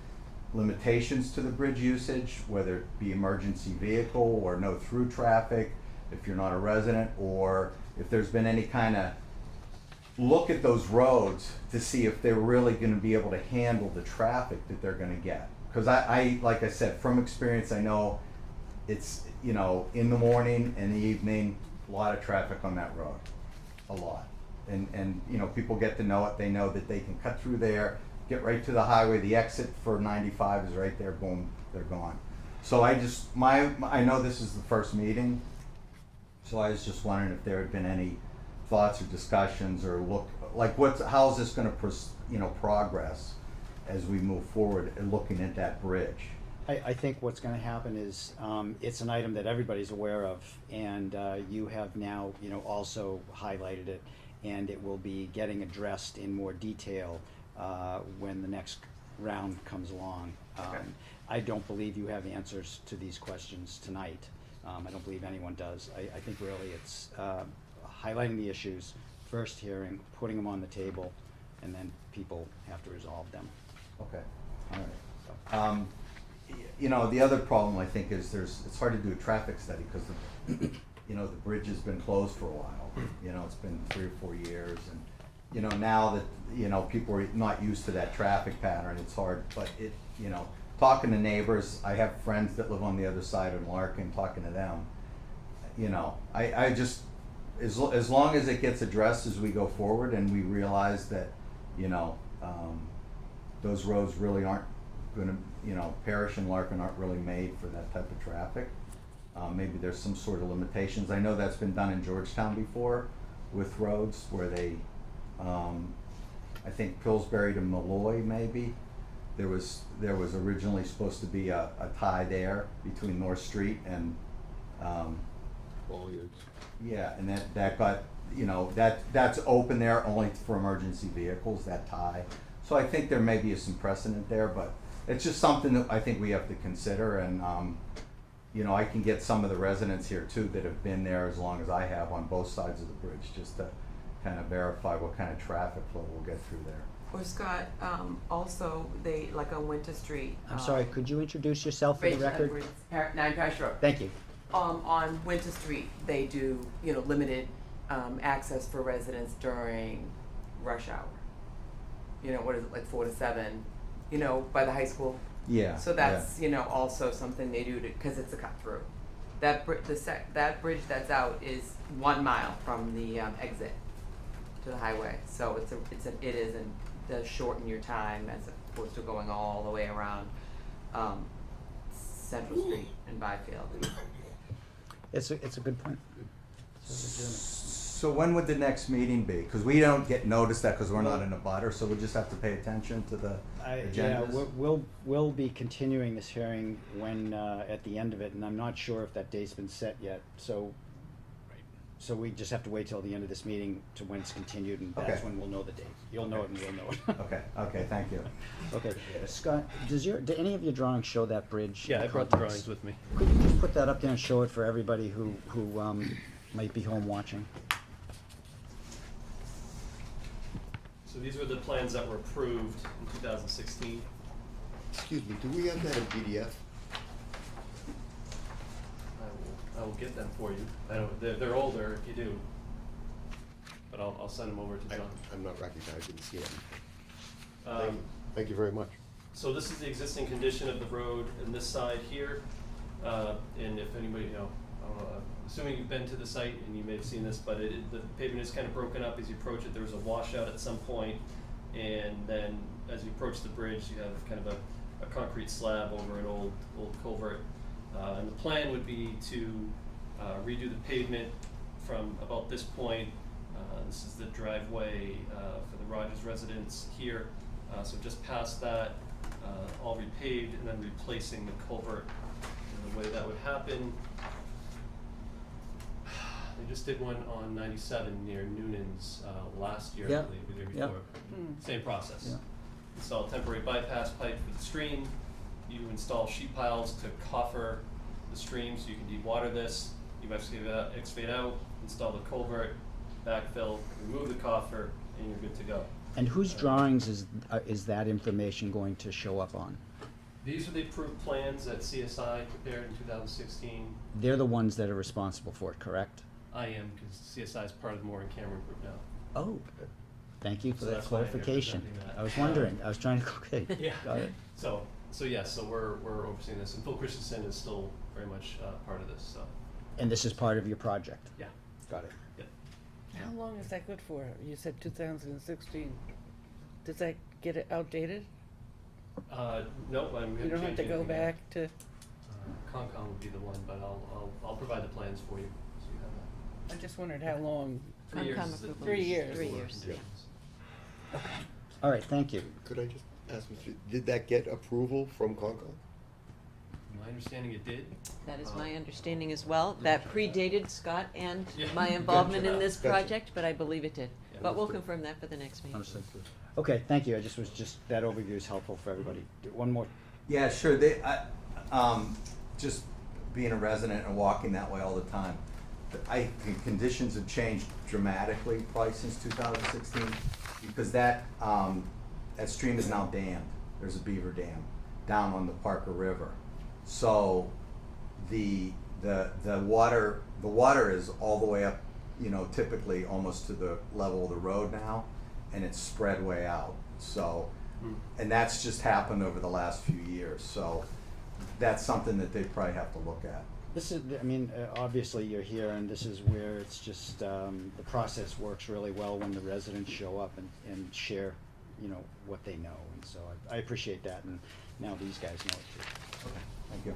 limitations to the bridge usage, whether it be emergency vehicle or no through traffic if you're not a resident, or if there's been any kind of look at those roads to see if they're really going to be able to handle the traffic that they're going to get. Because I, like I said, from experience, I know it's, in the morning and the evening, a lot of traffic on that road, a lot. And people get to know it. They know that they can cut through there, get right to the highway. The exit for 95 is right there. Boom, they're gone. So I know this is the first meeting, so I was just wondering if there had been any thoughts or discussions or how is this going to progress as we move forward and looking at that bridge? I think what's going to happen is it's an item that everybody's aware of, and you have now, also highlighted it, and it will be getting addressed in more detail when the next round comes along. Okay. I don't believe you have answers to these questions tonight. I don't believe anyone does. I think really it's highlighting the issues, first hearing, putting them on the table, and then people have to resolve them. Okay, all right. The other problem I think is it's hard to do a traffic study because the bridge has been closed for a while. It's been 3 or 4 years, and now that people are not used to that traffic pattern, it's hard. But talking to neighbors, I have friends that live on the other side of Larkin. Talking to them, I just as long as it gets addressed as we go forward, and we realize that those roads really aren't gonna, you know, Parish and Larkin aren't really made for that type of traffic. Maybe there's some sort of limitations. I know that's been done in Georgetown before with roads where they, I think Pillsbury to Malloy maybe. There was originally supposed to be a tie there between North Street and, yeah, and that got, you know, that's open there only for emergency vehicles, that tie. So I think there may be some precedent there, but it's just something that I think we have to consider, and, you know, I can get some of the residents here too that have been there as long as I have on both sides of the bridge, just to kind of verify what kind of traffic flow we'll get through there. Or Scott, also, they, like on Winter Street. I'm sorry, could you introduce yourself for the record? 9 Parish Road. Thank you. On Winter Street, they do, you know, limited, access for residents during rush hour. You know, what is it, like 4 to 7, you know, by the high school? Yeah. So that's, you know, also something they do to, cause it's a cut through. That that bridge that's out is 1 mile from the, exit to the highway. So it is, and does shorten your time as opposed to going all the way around, Central Street and Byfield. It's a good point. So when would the next meeting be? Because we don't get noticed that because we're not in a butter, so we'll just have to pay attention to the Yeah, agendas? we'll be continuing this hearing when, at the end of it, and I'm not sure if that date's been set yet, so we just have to wait till the end of this meeting to when it's continued, and that's Okay. when we'll know the date. You'll know it and we'll know it. Okay, thank you. Okay, Scott, do any of your drawings show that bridge? Yeah, I brought the complex? drawings with me. Could you just put that up there and show it for everybody who might be home watching? So these were the plans that were approved in 2016. Excuse me, do we have that in PDF? I will get them for you. I don't, they're older if you do, but I'll send them over to John. I'm not recognizing, see it. Um, Thank you very much. So this is the existing condition of the road in this side here, and if anybody, you know, I don't know, assuming you've been to the site and you may have seen this, but the pavement is kind of broken up as you approach it. There was a washout at some point, and then as you approach the bridge, you have kind of a concrete slab over an old culvert. And the plan would be to redo the pavement from about this point. This is the driveway for the Rogers residents here. So just past that, all repaved and then replacing the culvert. And the way that would happen, they just did one on 97 near Noonan's last year, Yeah. I believe, the year Yeah. before. Same process. Yeah. Install temporary bypass pipe for the stream. You install sheet piles to coffer the stream so you can dewater this. You excavate out, install the culvert, backfill, remove the coffer, and you're good to go. And whose drawings is that information going to show up on? These are the approved plans that CSI prepared in 2016. They're the ones that are responsible for it, correct? I am, because CSI is part of the Moore Cameron Group now. Oh, thank you for So that that's why I'm here clarification. presenting that. I was wondering, I was trying to, okay, Yeah. got it. So yes, so we're overseeing this, and Phil Christensen is still very much part of this, so, And this is part of your project? yeah. Got it. How long is that good for? You said 2016. Does that get it outdated? No, I'm. You don't have to go back to, Concom would be the one, but I'll provide the plans for you, so you have that. I just wondered how long. 3 years Concom is the- approval. 3 years. 3 years, yeah. All right, thank you. Could I just ask, did that get approval from Concom? My understanding it did. That is my understanding as well. That predated Scott and Yeah. my involvement in this Gotcha. project, but I believe it did. Yeah. But we'll confirm that for the next meeting. Understood. Okay, thank you. That overview is helpful for everybody. One more. Yeah, sure, just being a resident and walking that way all the time, I think conditions have changed dramatically probably since 2016, because that stream is now dammed. There's a beaver dam down on the Parker River. So the water is all the way up, you know, typically almost to the level of the road now, and it's spread way out. So, and that's just happened over the last few years. So that's something that they probably have to look at. This is, I mean, obviously you're here, and this is where it's just, the process works really well when the residents show up and share you know, what they know, and so I appreciate that, and now these guys know it too. Okay, thank you.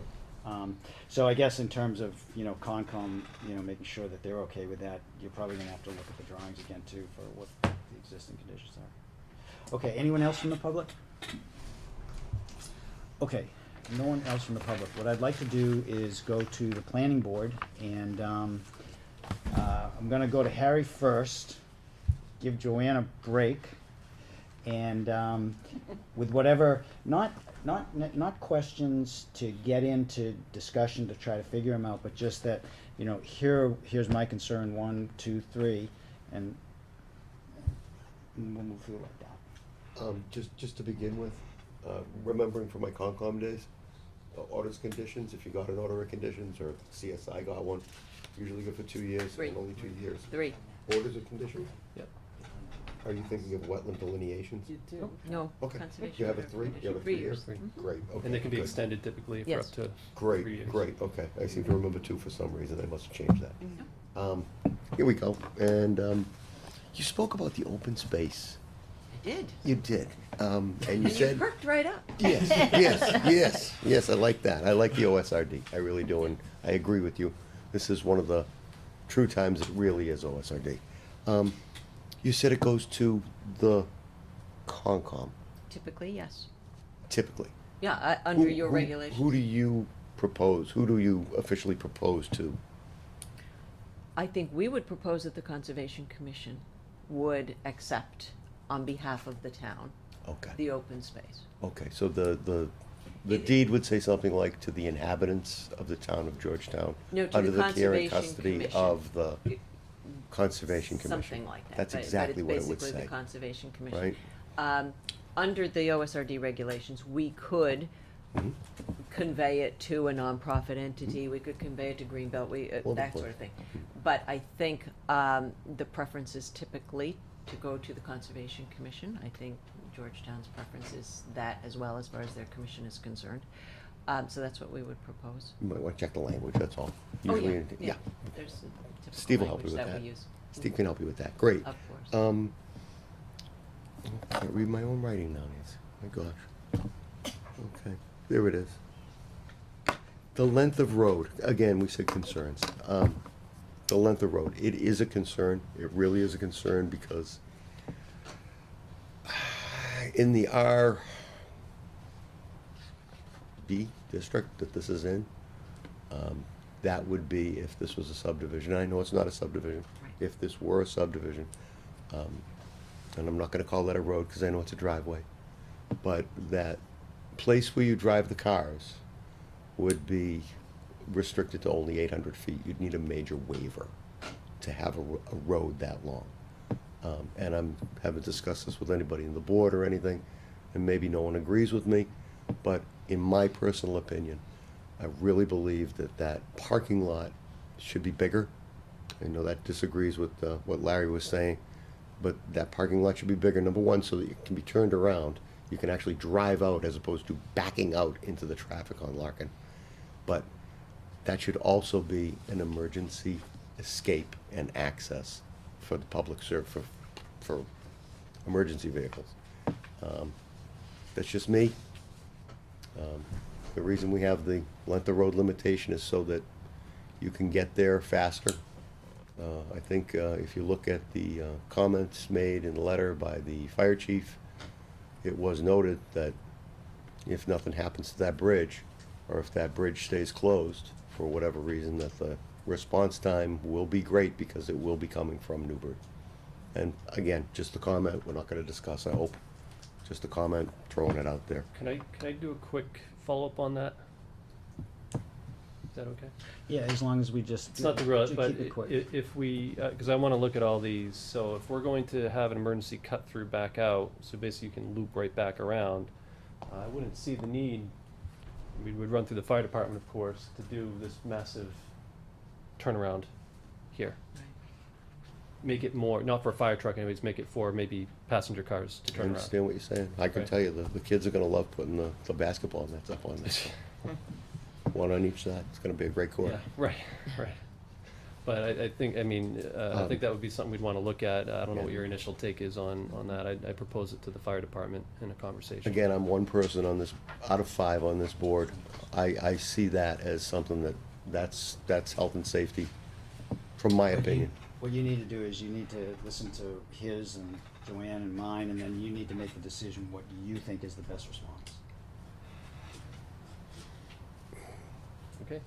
So I guess in terms of, you know, Concom, you know, making sure that they're okay with that, you're probably gonna have to look at the drawings again too for what the existing conditions are. Okay, anyone else from the public? Okay, no one else from the public. What I'd like to do is go to the planning board, and I'm gonna go to Harry first, give Joanne a break, and with whatever, not questions to get into discussion to try to figure them out, but just that, you know, here's my concern, 1, 2, 3, and we'll move through like that. Just to begin with, remembering from my Concom days, orders conditions, if you got an order of conditions, or CSI got one, usually good for 2 years, 3. and only 2 years. 3. Orders of conditions? Yep. Are you thinking of wetland delineations? You do. No. Okay, Conservation you have a order 3, you have a 3 3 years? Three. Great, okay. And they can be good. extended typically for Yes. up to 3 Great, years. great, okay. I seem to remember 2 for some reason, I must have changed that. Mm-hmm. Here we go, and you spoke about the open space. I did. You did, and you And you said. perked right up. Yes, I like that. I like the OSRD, I really do, and I agree with you. This is one of the true times it really is OSRD. You said it goes to the Concom, Typically, yes. typically. Yeah, under Who- your who- regulations. Who do you propose, who do you officially propose to? I think we would propose that the Conservation Commission would accept, on behalf of the town, Okay, the open space. okay, so the deed would say something like to the inhabitants of the town of Georgetown, No, to under the the care and Conservation custody Commission. of the Conservation Commission. Something like that. That's but exactly what it would But it's basically say, the Conservation Commission. right? Under the OSRD regulations, we could Mhm. convey it to a nonprofit entity, we could convey it to Greenbelt, Well, that of course. sort of thing. But I think, the preference is typically to go to the Conservation Commission. I think Georgetown's preference is that as well, as far as their commission is concerned. So that's what we would propose. You might want to check the language, that's all. Oh, Usually, yeah. There's a Steve will typical help you language with that that. we use, Steve can help you with that, great. of course. I can't read my own writing nowadays, my gosh. Okay, there it is. The length of road, again, we said concerns. The length of road, it is a concern, it really is a concern, because in the RD district that this is in, that would be if this was a subdivision. I know it's not a subdivision. Right. If this were a subdivision, and I'm not gonna call that a road, because I know it's a driveway, but that place where you drive the cars would be restricted to only 800 feet. You'd need a major waiver to have a road that long. And I haven't discussed this with anybody in the board or anything, and maybe no one agrees with me, but in my personal opinion, I really believe that that parking lot should be bigger. I know that disagrees with what Larry was saying, but that parking lot should be bigger, number one, so that it can be turned around. You can actually drive out as opposed to backing out into the traffic on Larkin. But that should also be an emergency escape and access for the public for emergency vehicles. That's just me. The reason we have the length of road limitation is so that you can get there faster. I think if you look at the comments made in the letter by the fire chief, it was noted that if nothing happens to that bridge, or if that bridge stays closed for whatever reason, that the response time will be great, because it will be coming from Newbury. And again, just a comment, we're not gonna discuss, I hope. Just a comment, throwing it out there. Can I do a quick follow-up on that? Is that okay? Yeah, as long as we just. It's not the road, keep but it quick. if we, because I want to look at all these, so if we're going to have an emergency cut through back out, so basically you can loop right back around, I wouldn't see the need, we would run through the fire department, of course, to do this massive turnaround here. Right. Make it more, not for a fire truck anyways, make it for maybe passenger cars to I turn around. understand what you're saying. I can Right. tell you, the kids are gonna love putting the basketball nets up on this. One on each side. It's gonna be a great court. Yeah, right, right. But I think, I mean, I think that would be something we'd want to look at. I don't know what your initial take is on that. I propose it to the fire department in a conversation. Again, I'm one person on this, out of 5 on this board. I see that as something that's health and safety, from my opinion. What you need to do is you need to listen to his and Joanne and mine, and then you need to make the decision what you think is the best response. Okay.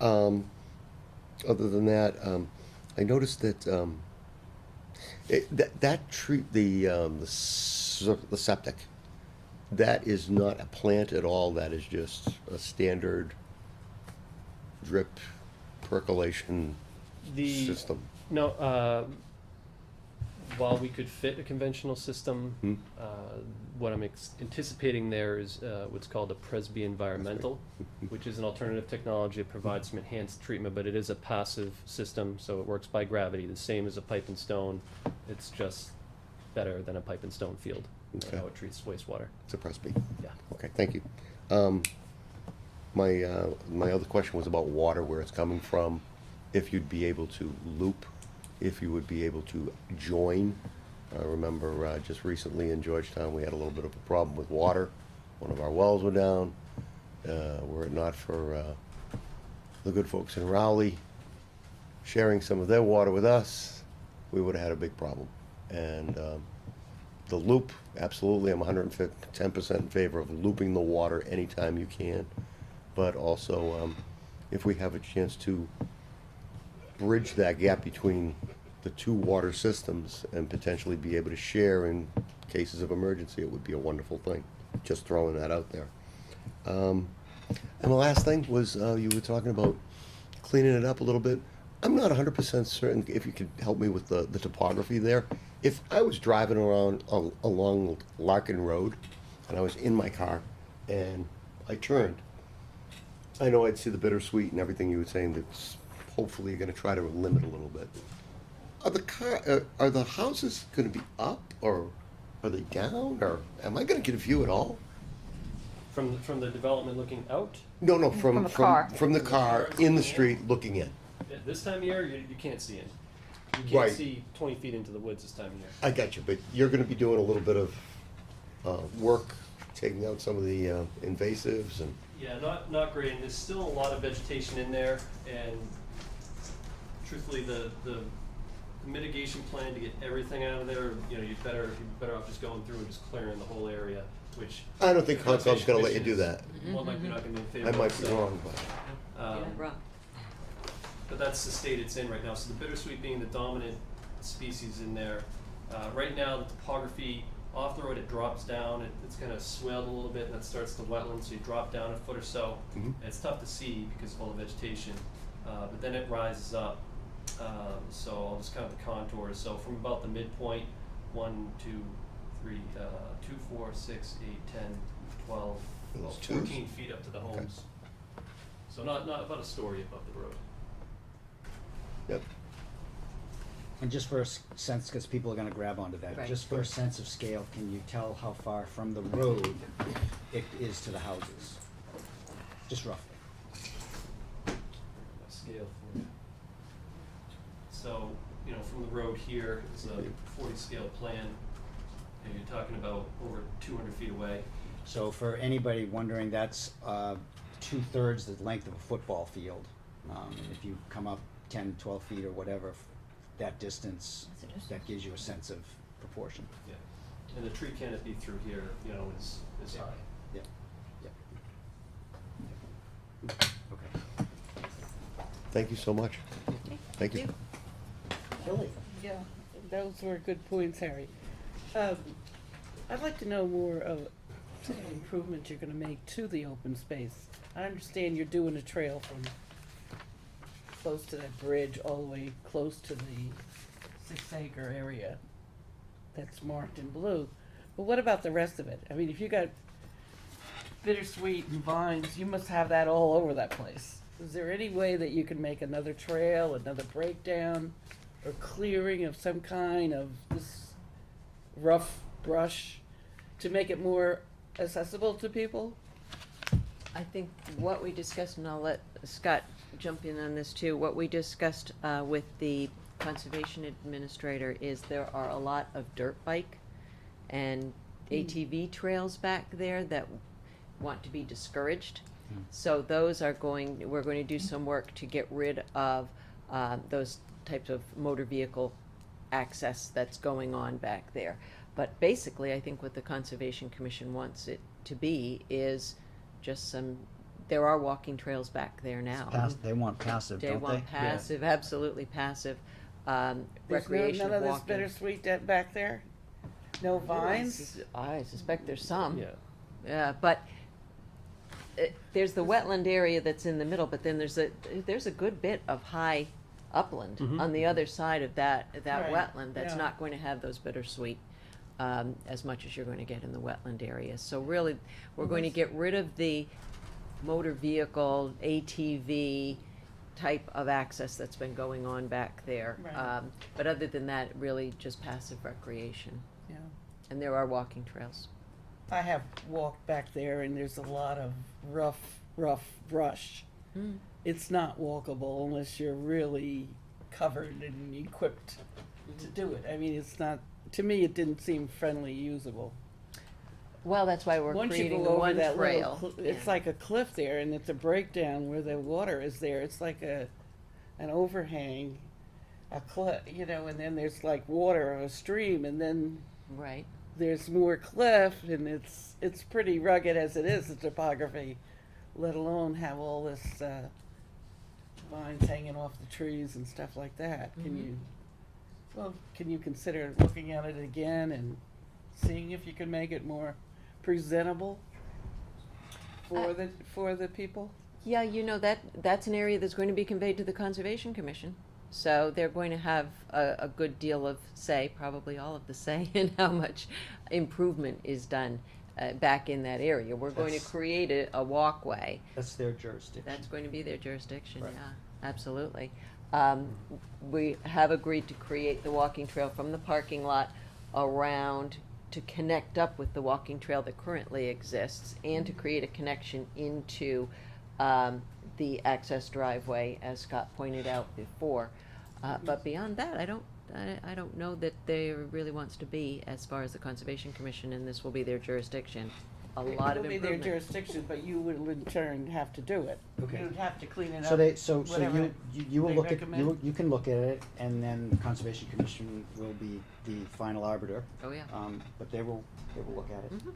Other than that, I noticed that, the septic, that is not a plant at all, that is just a standard drip percolation The system. No, while we could fit a conventional system, Hmm? what I'm anticipating there is what's called a Presby environmental, which is an alternative technology that provides some enhanced treatment, but it is a passive system, so it works by gravity, the same as a pipe and stone. It's just better than a pipe and stone field, Okay. how it treats wastewater. Surprised me. Yeah. Okay, thank you. My other question was about water, where it's coming from, if you'd be able to loop, if you would be able to join. I remember just recently in Georgetown, we had a little bit of a problem with water. One of our wells were down. Were it not for the good folks in Rowley sharing some of their water with us, we would have had a big problem. And the loop, absolutely, I'm 110% in favor of looping the water anytime you can. But also, if we have a chance to bridge that gap between the 2 water systems and potentially be able to share in cases of emergency, it would be a wonderful thing. Just throwing that out there. And the last thing was, you were talking about cleaning it up a little bit. I'm not 100% certain if you could help me with the topography there. If I was driving around along Larkin Road and I was in my car and I turned, I know I'd see the bittersweet and everything you were saying, that's hopefully you're gonna try to limit a little bit. Are the houses gonna be up, or are they down, or am I gonna get a view at all? From the development looking out, No, From a car. from the car, in the street, looking in. at this time of year, you can't see it. You can't Right. see 20 feet into the woods this time of year. I got you, but you're gonna be doing a little bit of, work, taking out some of the, invasives and, Yeah, not great, and there's still a lot of vegetation in there, and truthfully, the mitigation plan to get everything out of there, you know, you're better off just going through and just clearing the whole area, which. I don't think the Concom's gonna let you Conservation do that. Commission is more likely not gonna be in favor I of, might be so, wrong, but, Rob? But that's the state it's in right now, so the bittersweet being the dominant species in there. Right now, the topography, off the road, it drops down, it's kind of swelled a little bit, and that starts to wetland, so you drop down a foot or so. Mhm. And it's tough to see because of all the vegetation, but then it rises up. So I'll just count the contours, so from about the midpoint, 1, 2, 3, 2, 4, 6, 8, 10, 12, Those about twos? 14 feet up to the homes. So not about a story above the road. yep. And just for a sense, because people are gonna grab onto that, Right. just for a sense of scale, can you tell how far from the road it is to the houses? Just roughly. Scale for you. So, you know, from the road here, it's a 40 scale plan, and you're talking about over 200 feet away. So for anybody wondering, that's 2/3 the length of a football field. If you come up 10, 12 feet or whatever, that distance, That's a distance. that gives you a sense of proportion. Yeah. And the tree canopy through here, you know, is high. Yep, yep. Okay. Thank you so much. Thank you. Billy? Yeah, those were good points, Harry. I'd like to know more of some of the improvements you're gonna make to the open space. I understand you're doing a trail from close to that bridge all the way close to the 6-acre area that's marked in blue. But what about the rest of it? I mean, if you got bittersweet and vines, you must have that all over that place. Is there any way that you can make another trail, another breakdown, or clearing of some kind of this rough brush to make it more accessible to people? I think what we discussed, and I'll let Scott jump in on this too, what we discussed with the conservation administrator is there are a lot of dirt bike and ATV trails back there that want to be discouraged. So those are we're going to do some work to get rid of those types of motor vehicle access that's going on back there. But basically, I think what the Conservation Commission wants it to be is just there are walking trails back there now. They want passive, They don't want they? passive, absolutely passive, There's recreation none of this walking. bittersweet back there? No vines? I suspect there's some. Yeah. Yeah, but there's the wetland area that's in the middle, but then there's a good bit of high upland Mhm. on the other side of that Right, wetland that's yeah. not going to have those bittersweet as much as you're going to get in the wetland area. So really, we're going to get rid of the motor vehicle, ATV type of access that's been going on back there. Right. But other than that, really just passive recreation. Yeah. And there are walking trails. I have walked back there and there's a lot of rough brush. It's not walkable unless you're really covered and equipped to do it. I mean, it's not, to me, it didn't seem friendly usable. Well, that's why we're Once you creating go the over one that trail. little, it's Yeah. like a cliff there and it's a breakdown where the water is there. It's like an overhang, a cliff, you know, and then there's like water or a stream and then Right. there's more cliff and it's pretty rugged as it is, the topography, let alone have all this vines hanging off the trees and stuff like that. Mhm. Can you consider looking at it again and seeing if you can make it more presentable for the people? Yeah, you know, that's an area that's going to be conveyed to the Conservation Commission. So they're going to have a good deal of say, probably all of the say, in how much improvement is done back in that area. We're going to That's- create a walkway. That's their jurisdiction. That's going to be their jurisdiction, Right. yeah, absolutely. We have agreed to create the walking trail from the parking lot around to connect up with the walking trail that currently exists and to create a connection into the access driveway, as Scott pointed out before. But beyond that, I don't know that there really wants to be, as far as the Conservation Commission, and this will be their jurisdiction, a lot of It will be their improvement. jurisdiction, but you will in turn have to do it. Okay. You'd have to clean it up. So whatever you will they look at, recommend. you can look at it, and then the Conservation Commission will be the final arbiter. Oh, yeah. But they will look at it. Mhm.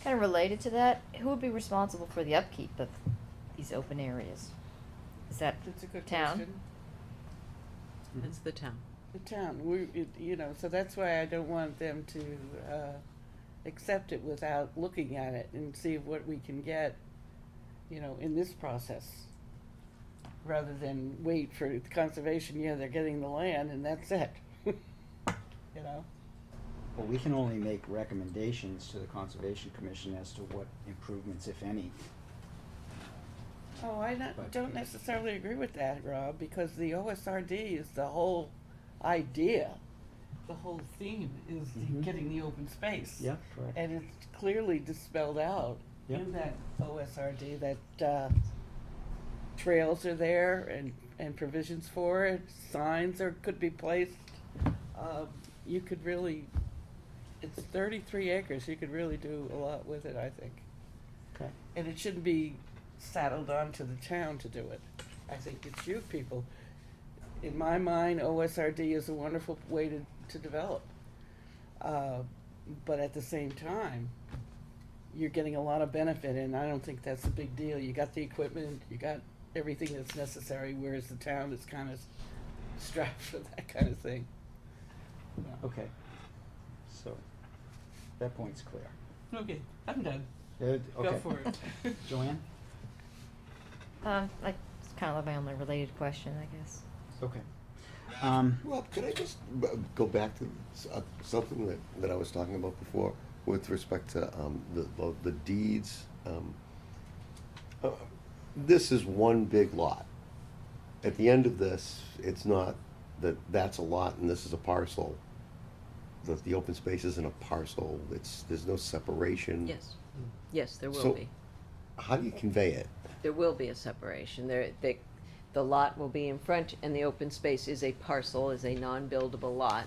Kind of related to that, who would be responsible for the upkeep of these open areas? Is that That's a good town? question. It's the town. The town, you know, so that's why I don't want them to accept it without looking at it and see what we can get, you know, in this process. Rather than wait for the conservation, yeah, they're getting the land and that's it. You know? Well, we can only make recommendations to the Conservation Commission as to what improvements, if any. Oh, But- don't necessarily agree with that, Rob, because the OSRD is the whole idea. The whole theme is Mhm. getting the open space. Yeah, correct. And it's clearly dispelled out Yep. in that OSRD that trails are there and provisions for it, signs could be placed. You could really, it's 33 acres, you could really do a lot with it, I think. Okay. And it shouldn't be saddled onto the town to do it. I think it's you people. In my mind, OSRD is a wonderful way to develop. But at the same time, you're getting a lot of benefit, and I don't think that's a big deal. You got the equipment, you got everything that's necessary, whereas the town is kind of strapped for that kind of thing. Yeah. Okay. So, that point's clear. Okay, I'm done. Good, okay. Go for it. Joanne? Like, it's kind of my only related question, I guess. Okay. Rob, could I just go back to something that I was talking about before with respect to the deeds? This is one big lot. At the end of this, it's not that that's a lot and this is a parcel. the open space isn't a parcel, there's no separation. Yes, yes, there will So- be. How do you convey it? There will be a separation. The lot will be in front, and the open space is a parcel, is a non-buildable lot,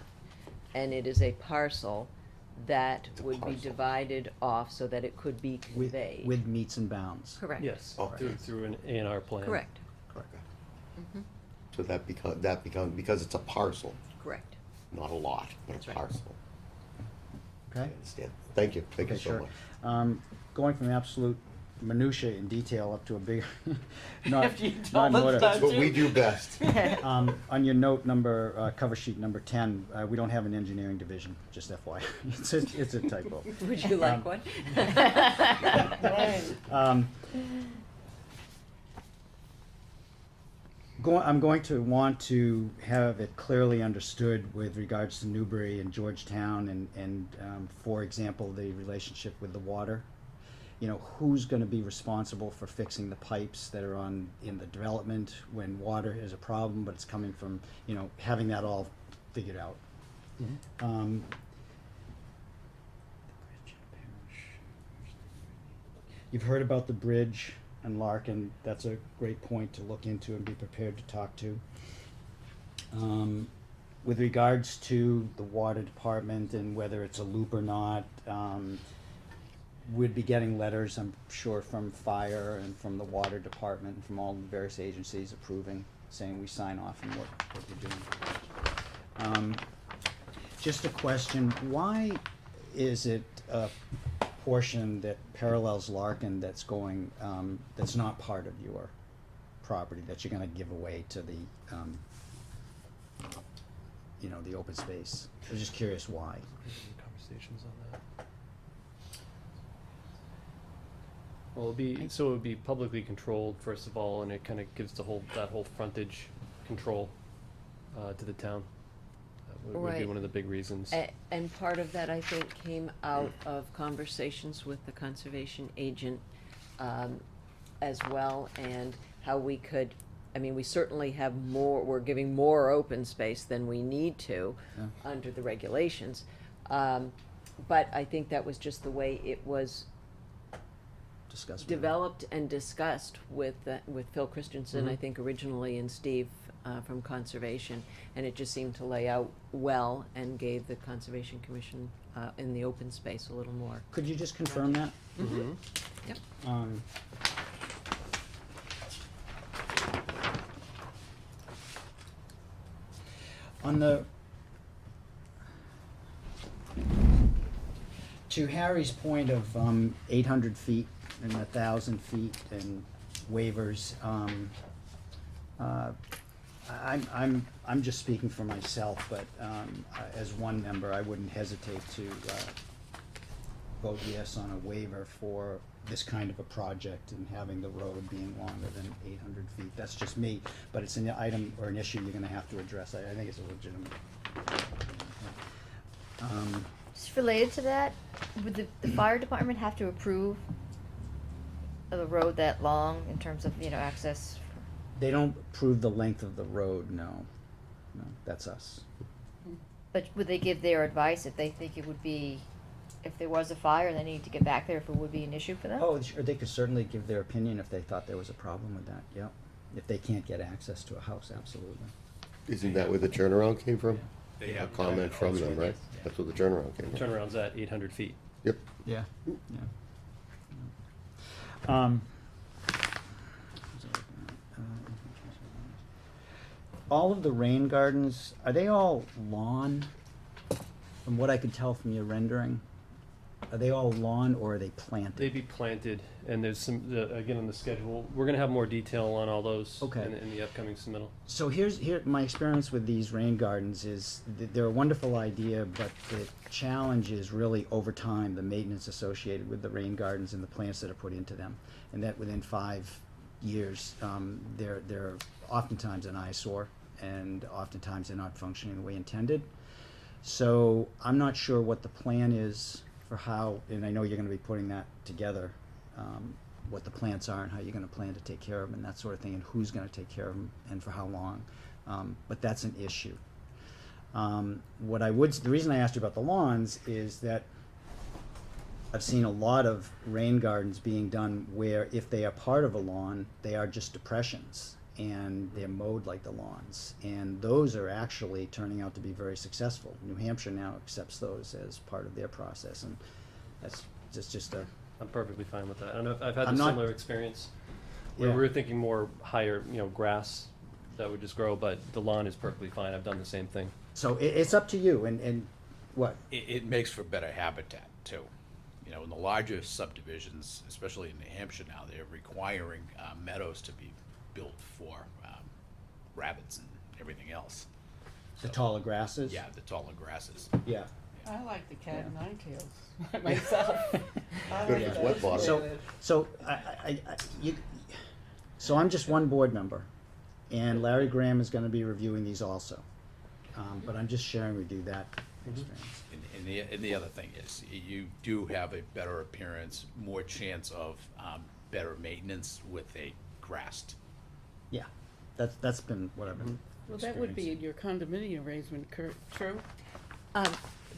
and it is a parcel that It's a would be parcel. divided off so that it could be With, conveyed. with meets and bounds. Correct. Yes, Okay. through an A and R plan. Correct, Correct. Mhm. So that become, because it's a parcel, correct. not a lot, but That's a right. parcel. I Okay? understand. Thank you Okay, so sure. much. Going from absolute minutia in detail up to a big, not, After you not told in us order. that. That's what we do best. On your note number, cover sheet number 10, we don't have an engineering division, just FYI. It's a typo. Would you like one? Right. I'm going to want to have it clearly understood with regards to Newbury and Georgetown and for example, the relationship with the water. You know, who's gonna be responsible for fixing the pipes that are in the development when water is a problem, but it's coming from, you know, having that all figured out. You've heard about the bridge and Larkin, that's a great point to look into and be prepared to talk to. With regards to the water department and whether it's a loop or not, we'd be getting letters, I'm sure, from fire and from the water department, and from all the various agencies approving, saying we sign off on what you're doing. Just a question, why is it a portion that parallels Larkin that's going, that's not part of your property, that you're gonna give away to the, you know, the open space? I was just curious why. Conversations on that. Well, it would be publicly controlled, first of all, and it kind of gives that whole frontage control, to the town. That would be Right. one of the big reasons. And part of that, I think, came out of conversations with the conservation agent, as well, and how we could, I mean, we certainly have more, we're giving more open space than we need to Yeah. under the regulations. But I think that was just the way it was Discuss. with them. developed and discussed with Phil Christensen, I think originally, and Steve from Conservation, and it just seemed to lay out well and gave the Conservation Commission in the open space a little more. Could you just confirm that? Mm-hmm. Yep. On the, to Harry's point of 800 feet and 1,000 feet and waivers, I'm just speaking for myself, but as one member, I wouldn't hesitate to vote yes on a waiver for this kind of a project and having the road being longer than 800 feet. That's just me, but it's an item or an issue you're gonna have to address. I think it's a legitimate. Just related to that, would the fire department have to approve of a road that long in terms of, you know, access? They don't approve the length of the road, no. No, that's us. But would they give their advice if they think it would be, if there was a fire and they need to get back there, if it would be an issue for them? Oh, sure, they could certainly give their opinion if they thought there was a problem with that, yeah. If they can't get access to a house, absolutely. Isn't that where the turnaround came from? They A have comment from them, right? That's where the turnaround came from. Turnaround's at 800 feet. Yep. Yeah, yeah. All of the rain gardens, are they all lawn? From what I could tell from your rendering, are they all lawn or are they planted? They'd be planted, and there's some, again, on the schedule, we're gonna have more detail on all those Okay. in the upcoming submittal. So here, my experience with these rain gardens is they're a wonderful idea, but the challenge is really over time, the maintenance associated with the rain gardens and the plants that are put into them. And that within 5 years, they're oftentimes an eyesore, and oftentimes they're not functioning the way intended. So I'm not sure what the plan is for how, and I know you're gonna be putting that together, what the plants are and how you're gonna plan to take care of them and that sort of thing, and who's gonna take care of them and for how long. But that's an issue. The reason I asked you about the lawns is that I've seen a lot of rain gardens being done where if they are part of a lawn, they are just depressions and they're mowed like the lawns. And those are actually turning out to be very successful. New Hampshire now accepts those as part of their process, and that's just a, I'm perfectly fine with that. I don't know if I've had I'm a not- similar experience where Yeah. we were thinking more higher, grass that would just grow, but the lawn is perfectly fine. I've done the same thing. so it's up to you, and what? It makes for better habitat too. In the larger subdivisions, especially in New Hampshire now, they're requiring meadows to be built for rabbits and everything else. The So, taller grasses? Yeah, the taller grasses. Yeah. I like the cat and nine tails myself. I Good like with that. wet bottom. So I'm just one board member, and Larry Graham is gonna be reviewing these also. But I'm just sharing with you that experience. And the other thing is, you do have a better appearance, more chance of better maintenance with a grassed. Yeah, that's been what I've been Well, that would be in experiencing. your condominium arrangement, true?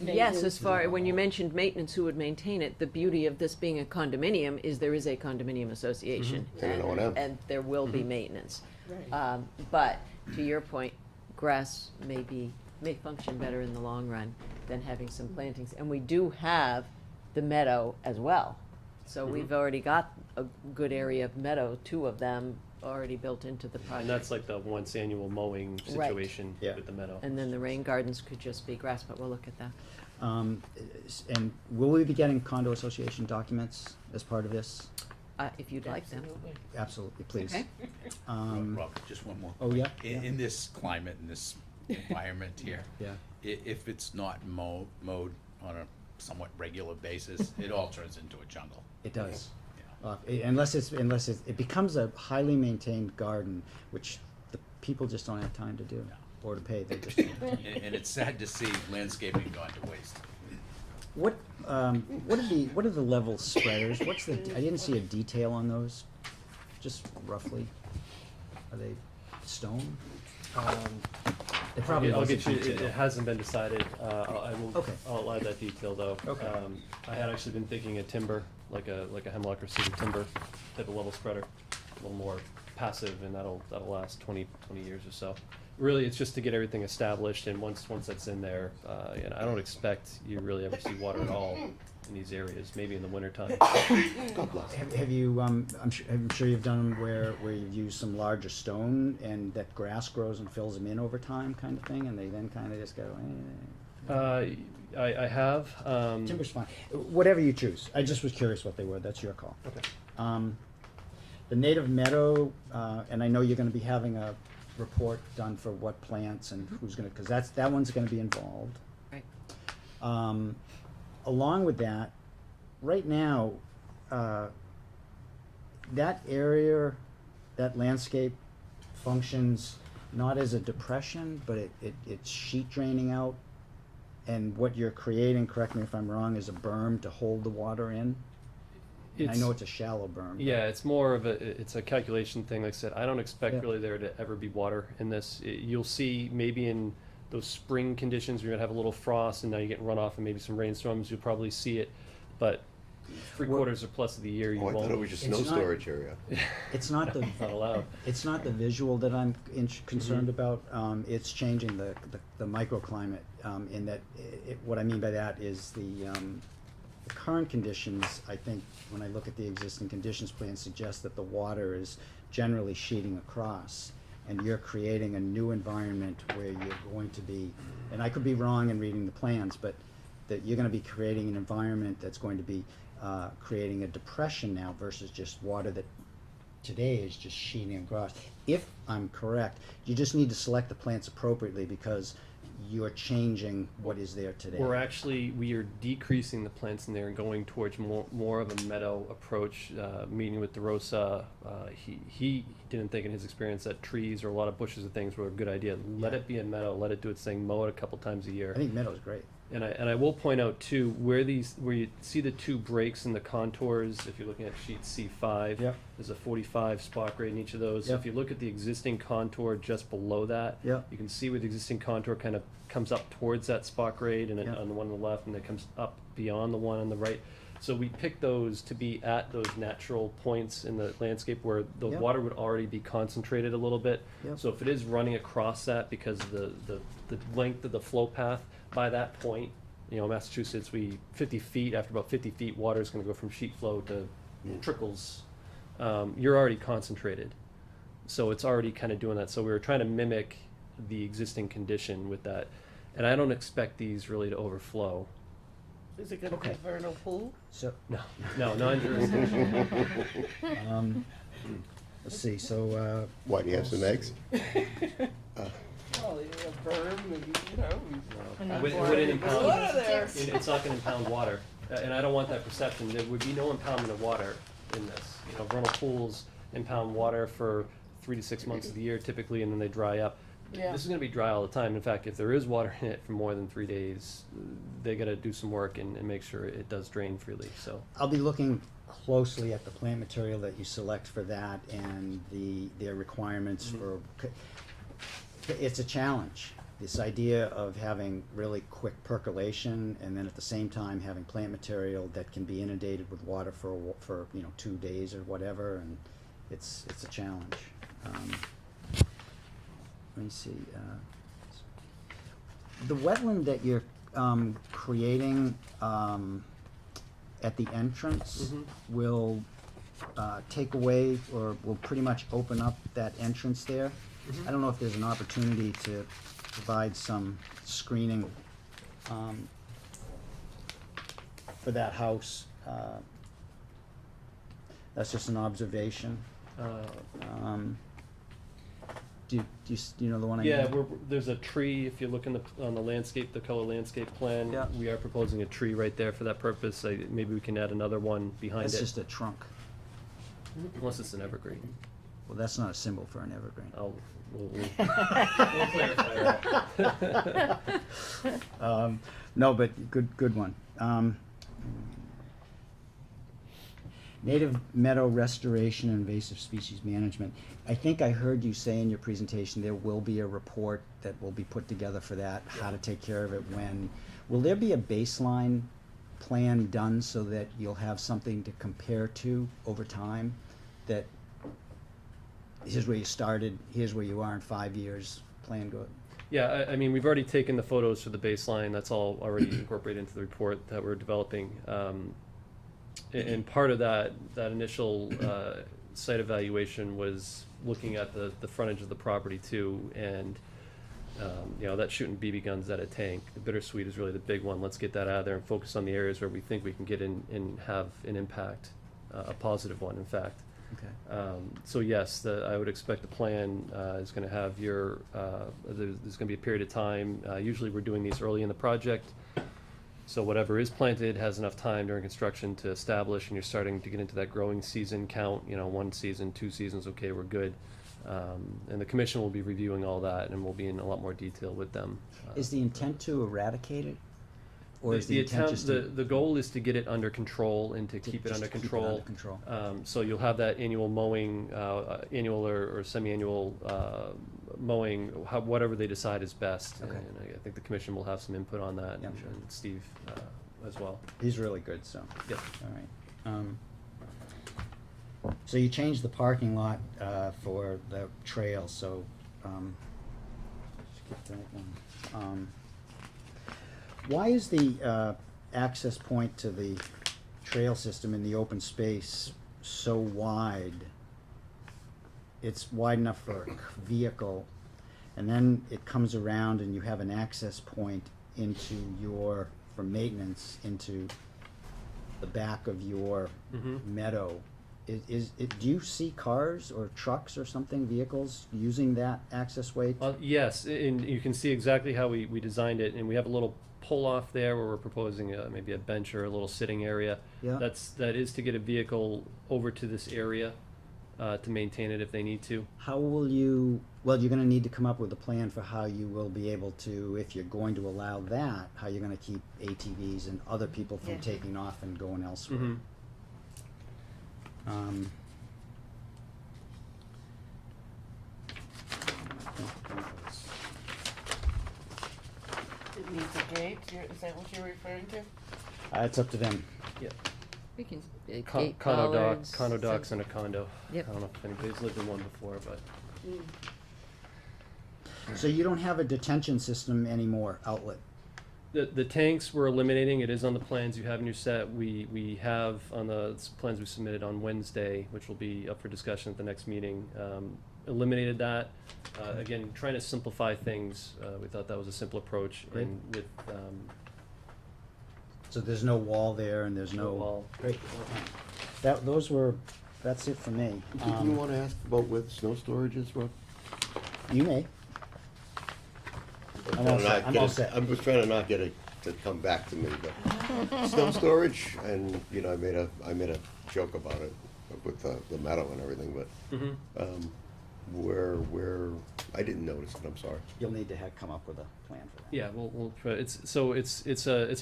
Yes, as Maintenance. far, when you mentioned maintenance, who would maintain it, the beauty of this being a condominium is there is a condominium association. And an O&M. And there will be maintenance. Right. But to your point, grass may function better in the long run than having some plantings. And we do have the meadow as well. So we've already got a good area of meadow, 2 of them already built into the project. And that's like the once annual mowing Right. situation Yeah. with the meadow. And then the rain gardens could just be grass, but we'll look at that. And will we be getting condo association documents as part of this? If you'd like them. Absolutely. Absolutely, please. Okay. Rob, just one more. Oh, yeah? In this climate, in this environment here, Yeah. if it's not mowed on a somewhat regular basis, it all turns into a jungle. It does. Yeah. Unless it becomes a highly maintained garden, which the people just don't have time to do, or to pay, they just don't have time. And it's sad to see landscaping gone to waste. What are the level spreaders? I didn't see a detail on those, just roughly. Are they stone? It probably I'll wasn't get you, it detailed. hasn't been decided. I will, Okay. I'll add that detail though. Okay. I had actually been thinking a timber, like a hemlock or cedar timber type of level spreader, a little more passive, and that'll last 20 years or so. Really, it's just to get everything established, and once that's in there, and I don't expect you really ever see water at all in these areas, maybe in the wintertime. God bless. Have you, I'm sure you've done them where you've used some larger stone and that grass grows and fills them in over time kind of thing, and they then kind of just go, I have. Timber's fine. Whatever you choose. I just was curious what they were. That's your call. Okay. The native meadow, and I know you're gonna be having a report done for what plants and who's gonna, cause that one's gonna be involved. Right. Along with that, right now, that area, that landscape functions not as a depression, but it's sheet draining out. And what you're creating, correct me if I'm wrong, is a berm to hold the water in. And I know it's a shallow berm. but- Yeah, it's more of it's a calculation thing. Like I said, I don't expect Yeah. really there to ever be water in this. You'll see maybe in those spring conditions, you're gonna have a little frost, and now you're getting runoff and maybe some rainstorms. You'll probably see it, but 3/4 or plus of the year you Oh, I won't. thought it was just It's snow not- storage area. It's not the, Not allowed. it's not the visual that I'm concerned about. It's changing the microclimate, in that, what I mean by that is the current conditions, I think, when I look at the existing conditions plan, suggest that the water is generally sheeting across, and you're creating a new environment where you're going to be, and I could be wrong in reading the plans, but that you're gonna be creating an environment that's going to be creating a depression now versus just water that today is just sheeting across. If I'm correct, you just need to select the plants appropriately because you're changing what is there today. We are decreasing the plants in there and going towards more of a meadow approach. Meeting with DeRosa, he didn't think in his experience that trees or a lot of bushes and things were a good idea. Let it be a meadow, let it do its thing, mow it a couple times a year. I think meadow's great. And I will point out too, where you see the two breaks in the contours, if you're looking at sheet C5, Yep. there's a 45 spot grade in each of those. Yep. If you look at the existing contour just below that, Yep. you can see where the existing contour kind of comes up towards that spot grade, and then Yep. on the one on the left, and it comes up beyond the one on the right. So we picked those to be at those natural points in the landscape where the Yep. water would already be concentrated a little bit. Yep. So if it is running across that, because the length of the flow path by that point, Massachusetts, 50 feet, after about 50 feet, water is gonna go from sheet flow to trickles. You're already concentrated. So it's already kind of doing that. So we were trying to mimic the existing condition with that. And I don't expect these really to overflow. Is it gonna be Okay. a vernal pool? So, No, non-jurisdictional. let's see, so, Why, do you have some eggs? Well, a berm and, And It then wouldn't water. impound, Water there. it's not gonna impound water, and I don't want that perception. There would be no impoundment of water in this. Vernal pools impound water for 3 to 6 months of the year typically, and then they dry up. Yeah. This is gonna be dry all the time. In fact, if there is water in it for more than 3 days, they gotta do some work and make sure it does drain freely, so. I'll be looking closely at the plant material that you select for that and their requirements for, it's a challenge. This idea of having really quick percolation and then at the same time having plant material that can be inundated with water for 2 days or whatever, and it's a challenge. Let me see, the wetland that you're creating at the entrance will take away or will pretty much open up that entrance there. I don't know if there's an opportunity to provide some screening for that house. That's just an observation. Do you know the one I mean? Yeah, there's a tree, if you look on the landscape, the color landscape plan. Yeah. We are proposing a tree right there for that purpose. Maybe we can add another one behind it. That's just a trunk. Unless it's an evergreen. Well, that's not a symbol for an evergreen. We'll clarify that. No, but good one. Native meadow restoration and invasive species management. I think I heard you say in your presentation there will be a report that will be put together for that, how to take care of it when. Will there be a baseline plan done so that you'll have something to compare to over time? That here's where you started, here's where you are in 5 years, plan good. Yeah, I mean, we've already taken the photos for the baseline. That's all already incorporated into the report that we're developing. And part of that initial site evaluation was looking at the frontage of the property too, and that shooting BB guns at a tank. The bittersweet is really the big one. Let's get that out of there and focus on the areas where we think we can get in and have an impact, a positive one, in fact. Okay. So yes, I would expect the plan is going to have there's going to be a period of time. Usually we're doing these early in the project. So whatever is planted has enough time during construction to establish, and you're starting to get into that growing season count, 1 season, 2 seasons, okay, we're good. And the commission will be reviewing all that, and we'll be in a lot more detail with them. Is the intent to eradicate it? Or is the intent attempt, just to? the goal is to get it under control and to keep it just under to keep it control. under control. So you'll have that annual mowing, annual or semi-annual mowing, whatever they decide is best. Okay. And I think the commission will have some input on that, Yeah, and sure. and Steve as well. He's really good, so. Yep. All right. So you changed the parking lot for the trail, so skip that one. Why is the access point to the trail system in the open space so wide? It's wide enough for a vehicle, and then it comes around and you have an access point into for maintenance into the back of your meadow. Do you see cars or trucks or something, vehicles, using that access way? Yes, and you can see exactly how we designed it, and we have a little pull off there where we're proposing maybe a bench or a little sitting area. Yeah. That is to get a vehicle over to this area. to maintain it if they need to. How will you, well, you're gonna need to come up with a plan for how you will be able to, if you're going to allow that, how you're gonna keep ATVs and other people from Yeah. taking off and going elsewhere. Mhm. Um, It needs a gate, is that what you're referring to? It's up to them. We can, Condo bollards, condo docks and a condo. Yep. I don't know if anybody's lived in one before, but So you don't have a detention system anymore, outlet? the tanks we're eliminating. It is on the plans you have in your set. We have on the plans we submitted on Wednesday, which will be up for discussion at the next meeting, eliminated that. Again, trying to simplify things, we thought that was a simple approach. Great. And with, So there's no wall there and there's no no. wall. Great. That's it for me. Do you wanna ask about where the snow storage is, Rob? You may. I'm all set. I'm all set. I'm just trying to not get it to come back to me, but snow storage, and, you know, I made a joke about it with the metal and everything, but, Mhm. where, I didn't notice it, I'm sorry. You'll need to come up with a plan for that. Yeah, we'll try. It's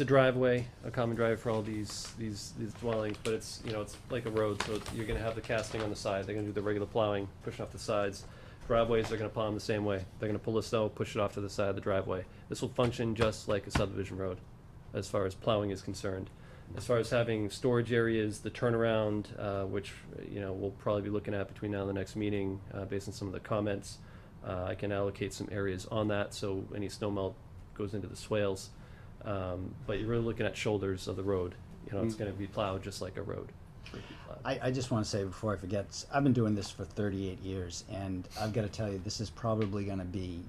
a driveway, a common driveway for all these dwellings, but it's, you know, it's like a road, so you're gonna have the casting on the side. They're gonna do the regular plowing, pushing off the sides. Driveways, they're gonna plow them the same way. They're gonna pull the snow, push it off to the side of the driveway. This will function just like a subdivision road, as far as plowing is concerned. As far as having storage areas, the turnaround, which, you know, we'll probably be looking at between now and the next meeting, based on some of the comments. I can allocate some areas on that, so any snow melt goes into the swales. But you're really looking at shoulders of the road. You know, it's gonna be plowed just like a road. I just want to say before I forget, I've been doing this for 38 years, and I've got to tell you, this is probably going to be,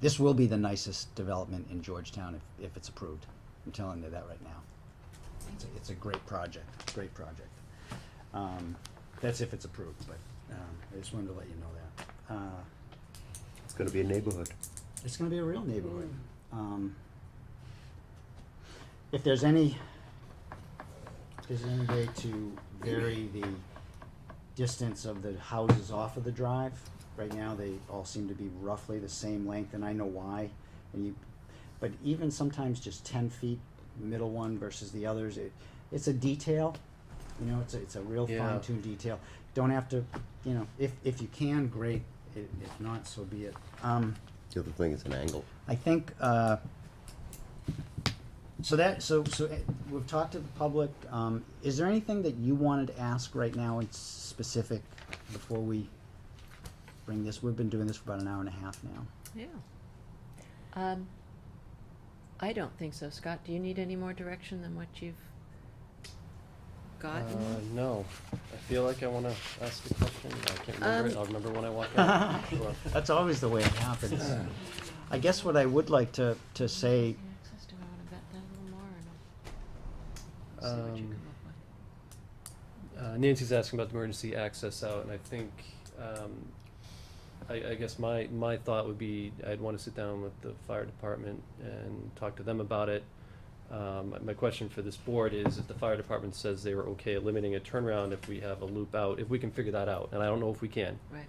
this will be the nicest development in Georgetown if it's approved. I'm telling you that right now. It's a great project, That's if it's approved, but I just wanted to let you know that. It's gonna be a neighborhood. It's going to be a real neighborhood. If there's any way to vary the distance of the houses off of the drive, right now they all seem to be roughly the same length, and I know why. But even sometimes just 10 feet, middle one versus the others, it's a detail. You know, it's a real Yeah. fine-tuned detail. Don't have to, you know, if you can, great. If not, so be it. The other thing is an angle. I think, so we've talked to the public. Is there anything that you wanted to ask right now in specific before we bring this? We've been doing this for about an hour and a half now. Yeah. I don't think so. Scott, do you need any more direction than what you've gotten? No. I feel like I wanna ask a question. I can't remember it. I'll remember when I walk out. Sure. That's always the way it happens. I guess what I would like to say, Access, do I wanna vet that a little more or no? See what you come up with. Nancy's asking about the emergency access out, and I think, I guess my thought would be, I'd wanna sit down with the fire department and talk to them about it. My question for this board is, if the fire department says they were okay eliminating a turnaround if we have a loop out, if we can figure that out, and I don't know if we can. Right.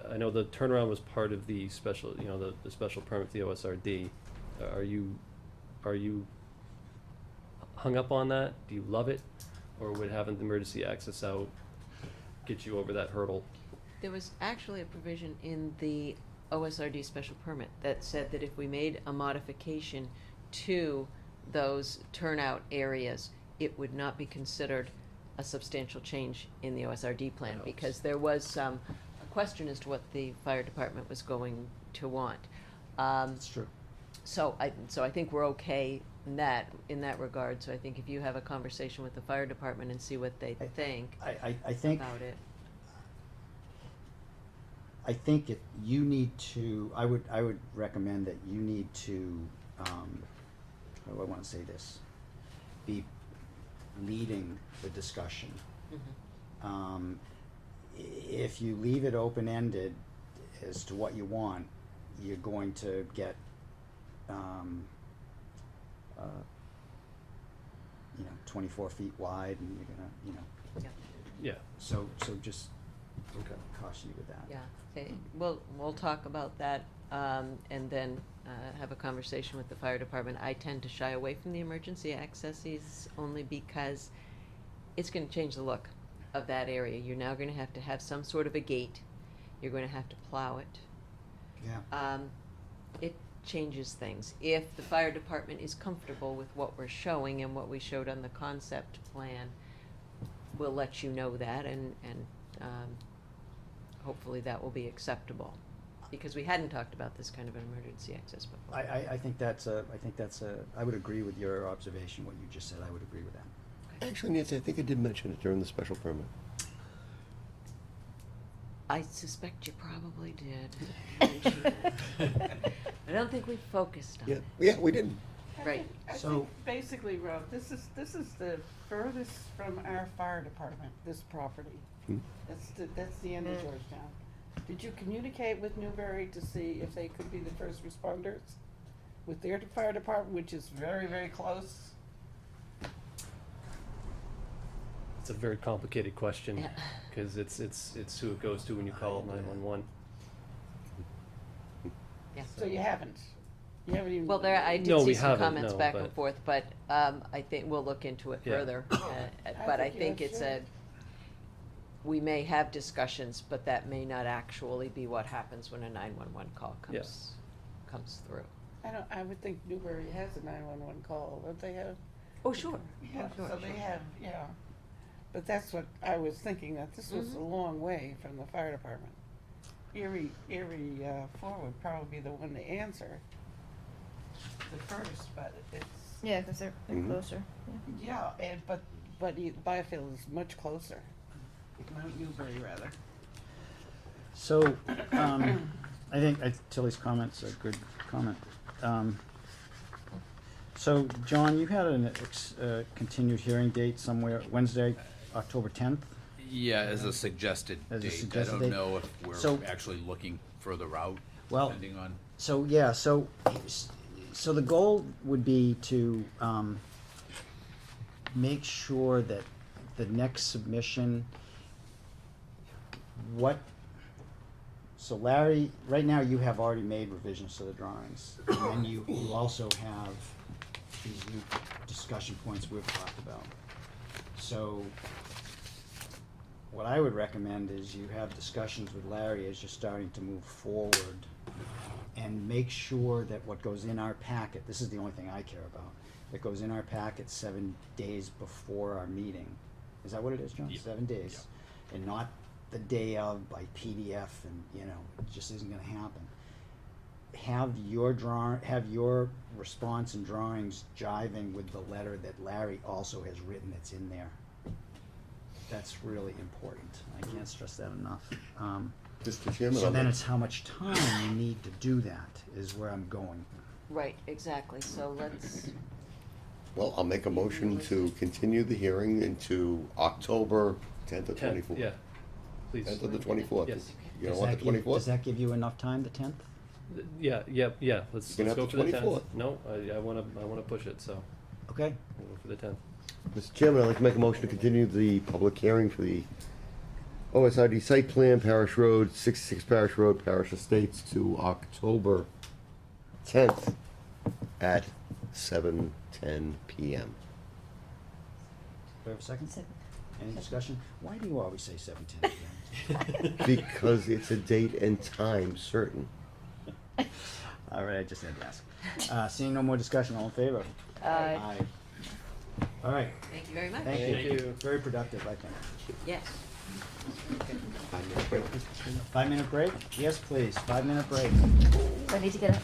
I know the turnaround was part of the special, you know, the special permit, the OSRD. Are you hung up on that? Do you love it? Or would having the emergency access out get you over that hurdle? There was actually a provision in the OSRD special permit that said that if we made a modification to those turnout areas, it would not be considered a substantial change in the OSRD plan, That helps. because there was a question as to what the fire department was going to want. it's true. So I think we're okay in that regard. So I think if you have a conversation with the fire department and see what they think I think, about it. I think you need to, I would recommend that you need to, how do I wanna say this? Be leading the discussion. If you leave it open-ended as to what you want, you're going to get, you know, 24 feet wide, and you're gonna, you know, Yeah. So just caution you with that. Yeah, okay, we'll talk about that, and then, have a conversation with the fire department. I tend to shy away from the emergency accesses only because it's gonna change the look of that area. You're now gonna have to have some sort of a gate, you're gonna have to plow it. Yeah. It changes things. If the fire department is comfortable with what we're showing and what we showed on the concept plan, we'll let you know that, and hopefully that will be acceptable. Because we hadn't talked about this kind of an emergency access before. I think that's I would agree with your observation, what you just said, I would agree with that. Actually, Nancy, I think I did mention it during the special permit. I suspect you probably did. I don't think we focused on it. Yeah, we didn't. Right. I So- think basically, Rob, this is the furthest from our fire department, this property. Hmm. That's the end of Georgetown. Did you communicate with Newbury to see if they could be the first responders with their fire department, which is very, very close? It's a very complicated question, Yeah. because it's who it goes to when you call 911. Yeah. So you haven't? You haven't even? Well, I did No, see we some haven't, comments no, back but- and forth, but I think we'll look into it Yeah. further. But I think you think it's should. we may have discussions, but that may not actually be what happens when a 911 call Yeah. comes through. I would think Newbury has a 911 call, don't they have? Oh, sure. Yeah, sure, so they sure. have, yeah. But that's what I was thinking, that this was a long way from the fire department. Erie Four would probably be the one to answer the first, but it's, Yeah, because they're Mhm. closer. Yeah. yeah, but Byfield is much closer. Mount Newbury, rather. So, I think Tilly's comment's a good comment. So, John, you had a continued hearing date somewhere, Wednesday, October 10th? Yeah, as a suggested As a date. suggested I date. don't know if So- we're actually looking further out, Well- depending on. So, yeah, so the goal would be to make sure that the next submission, so Larry, right now you have already made revisions to the drawings. And then you also have these new discussion points we've talked about. So what I would recommend is you have discussions with Larry as you're starting to move forward, and make sure that what goes in our packet, this is the only thing I care about, that goes in our packet 7 days before our meeting. Is that what it is, John? Yeah. 7 days. And not the day of by PDF, and, it just isn't gonna happen. Have your response and drawings jiving with the letter that Larry also has written that's in there. That's really important. I can't stress that enough. Mr. Chairman, So I'll then make- it's how much time you need to do that is where I'm going. Right, exactly, so let's, well, I'll make a motion to continue the hearing into October 10th or 10th, 24th. yeah, please. 10th or the 24th. Yes. You don't Does want that the give- 24th? Does that give you enough time, the 10th? Yeah, let's You can go have for the the 10th. 24th. No, I wanna push it, so Okay, we'll go for the 10th. Mr. Chairman, I'd like to make a motion to continue the public hearing for the OSRD site plan, Parish Road, 66 Parish Road, Parish Estates, to October 10th at 7:10 PM. do I have a second? Any discussion? Why do you always say 7:10 p.m.? Because it's a date and time certain. All right, I just had to ask. Seeing no more discussion, all in favor? Aye. All right, thank you very much. thank Thank you. you. Very productive, I think. Yes. 5-minute break? Yes, please, 5-minute break. I need to get up.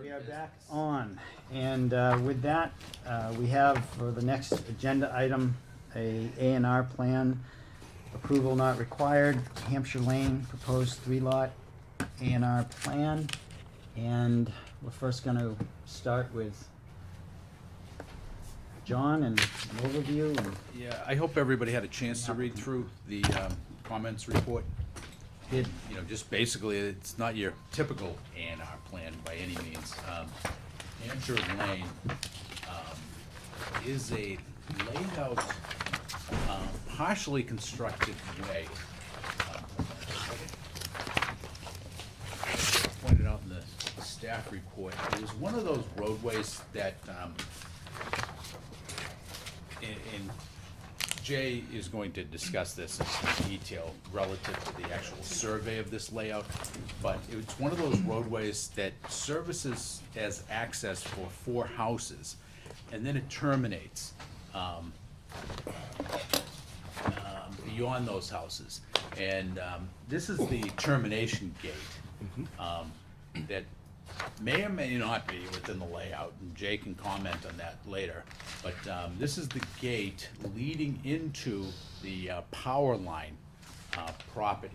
We are back on, and with that, we have for the next agenda item, a A&R plan, approval not required, Hampshire Lane, proposed 3-lot A&R plan, and we're first gonna start with John and an overview, and Yeah, I hope everybody had a chance to read through the comments report. did, You know, just basically, it's not your typical A&R plan by any means. Hampshire Lane is a laid out, partially constructed way. Pointed out in the staff report, it was one of those roadways that, and Jay is going to discuss this in detail relative to the actual survey of this layout, but it's one of those roadways that services as access for 4 houses, and then it terminates beyond those houses. And this is the termination gate that may or may not be within the layout, and Jay can comment on that later. But this is the gate leading into the power line property.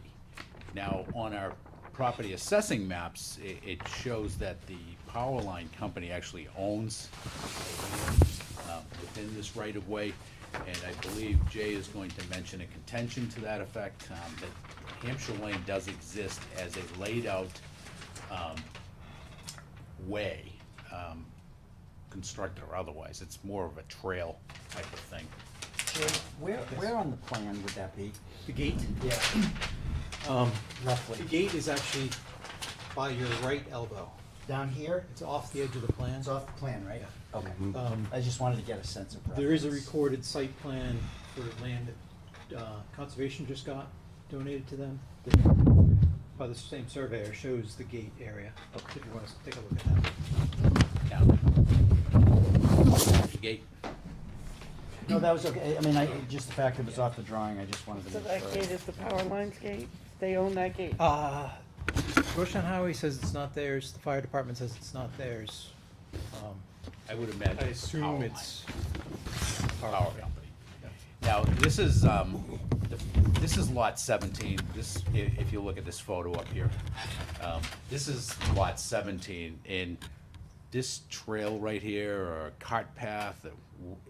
Now, on our property assessing maps, it shows that the power line company actually owns within this right-of-way, and I believe Jay is going to mention a contention to that effect, that Hampshire Lane does exist as a laid-out way, constructed or otherwise. It's more of a trail type of thing. where on the plan would that be? The gate? Yeah. The Roughly. gate is actually by your right elbow. Down here? It's off the edge of the plan. It's off the plan, right? Okay. Um, I just wanted to get a sense of There is a reference. recorded site plan for land that Conservation just got donated to them by the same surveyor, shows the gate area. If you want to take a look at that. Now, the gate, No, that was okay. I mean, just the fact it was off the drawing, I just wanted to So make that sure. gate is the power lines gate? They own that gate? Georgetown Highway says it's not theirs, the fire department says it's not theirs. I would imagine. I it's power assume line. it's Power company. Now, this is lot 17, this, if you look at this photo up here, this is lot 17, and this trail right here, or cart path,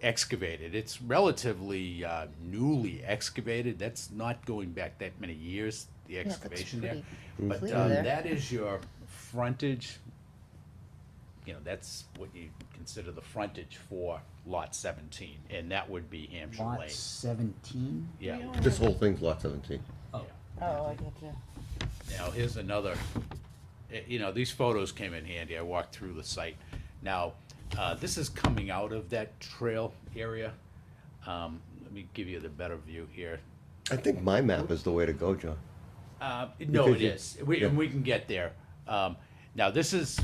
excavated, it's relatively newly excavated, that's not going back that many years, the Yeah, it looks excavation there. pretty But clear there. that is your frontage, you know, that's what you consider the frontage for lot 17, and that would be Hampshire Lane. Lot 17? Yeah. This whole thing's lot 17. Oh. Oh, I get you. Now, here's another, you know, these photos came in handy, I walked through the site. Now, this is coming out of that trail area. Let me give you the better view here. I think my map is the way to go, John. No, Because it you- is, yeah. and we can get there. Now, this is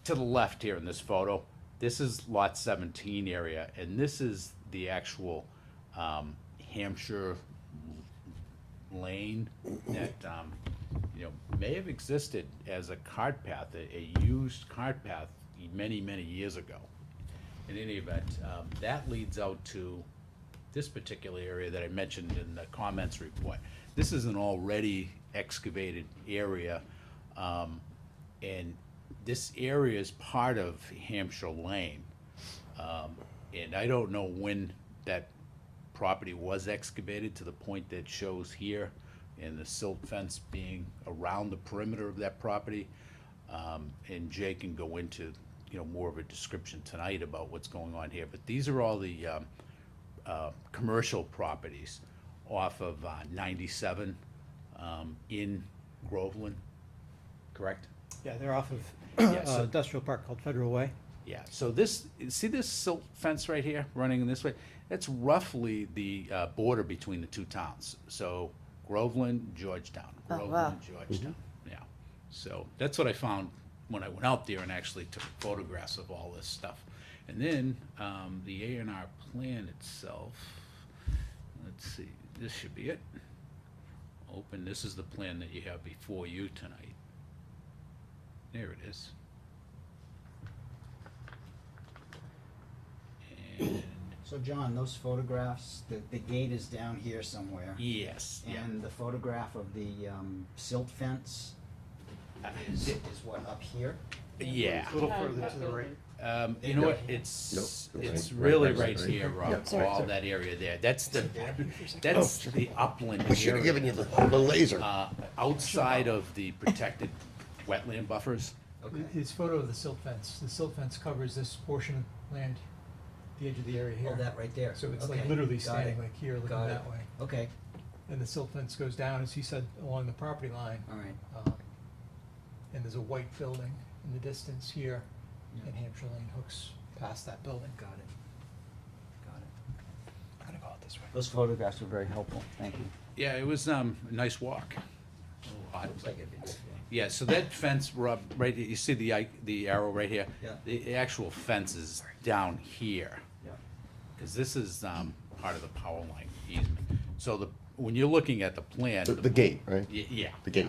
to the left here in this photo. This is lot 17 area, and this is the actual Hampshire Lane that, you know, may have existed as a cart path, a used cart path many, many years ago. In any event, that leads out to this particular area that I mentioned in the comments report. This is an already excavated area, and this area is part of Hampshire Lane. And I don't know when that property was excavated to the point that shows here, and the silt fence being around the perimeter of that property. And Jay can go into, you know, more of a description tonight about what's going on here. But these are all the commercial properties off of 97 in Groveland, correct? Yeah, they're off of Yeah, so- industrial park called Federal Way. Yeah, so this, see this silt fence right here, running in this way? That's roughly the border between the two towns. So Groveland, Georgetown, Oh, Groveland, wow. Georgetown, yeah. So that's what I found when I went out there and actually took photographs of all this stuff. And then the A&R plan itself, let's see, this should be it. Open, this is the plan that you have before you tonight. There it is. And, So John, those photographs, the gate is down here somewhere. yes, yeah. And the photograph of the silt fence is what, up here? Yeah. A little further to the right. You know what, it's, Nope. it's Right, really right, right right. here, Rob, sorry, all sorry. that area there. That's the upland I should have given you the laser. outside of the protected wetland buffers. Okay. His photo of the silt fence. The silt fence covers this portion of land, the edge of the area here. Oh, that right there. So it's Okay, like literally got standing it. like here, looking Got it. that way. Okay, And the silt fence goes down, as he said, along the property line. all right. And there's a white building in the distance here, Yeah. and Hampshire Lane hooks past that building. Got it. Got it. I'm gonna go out this way. Those photographs were very helpful, thank you. Yeah, it was a nice walk. Odd, Looks but- like it did. Yeah, so that fence, Rob, right here, you see the arrow right here? Yeah. The actual fence is down here, Yeah. because this is part of the power line easement. So when you're looking at the plan. The gate, right? Yeah. The gate.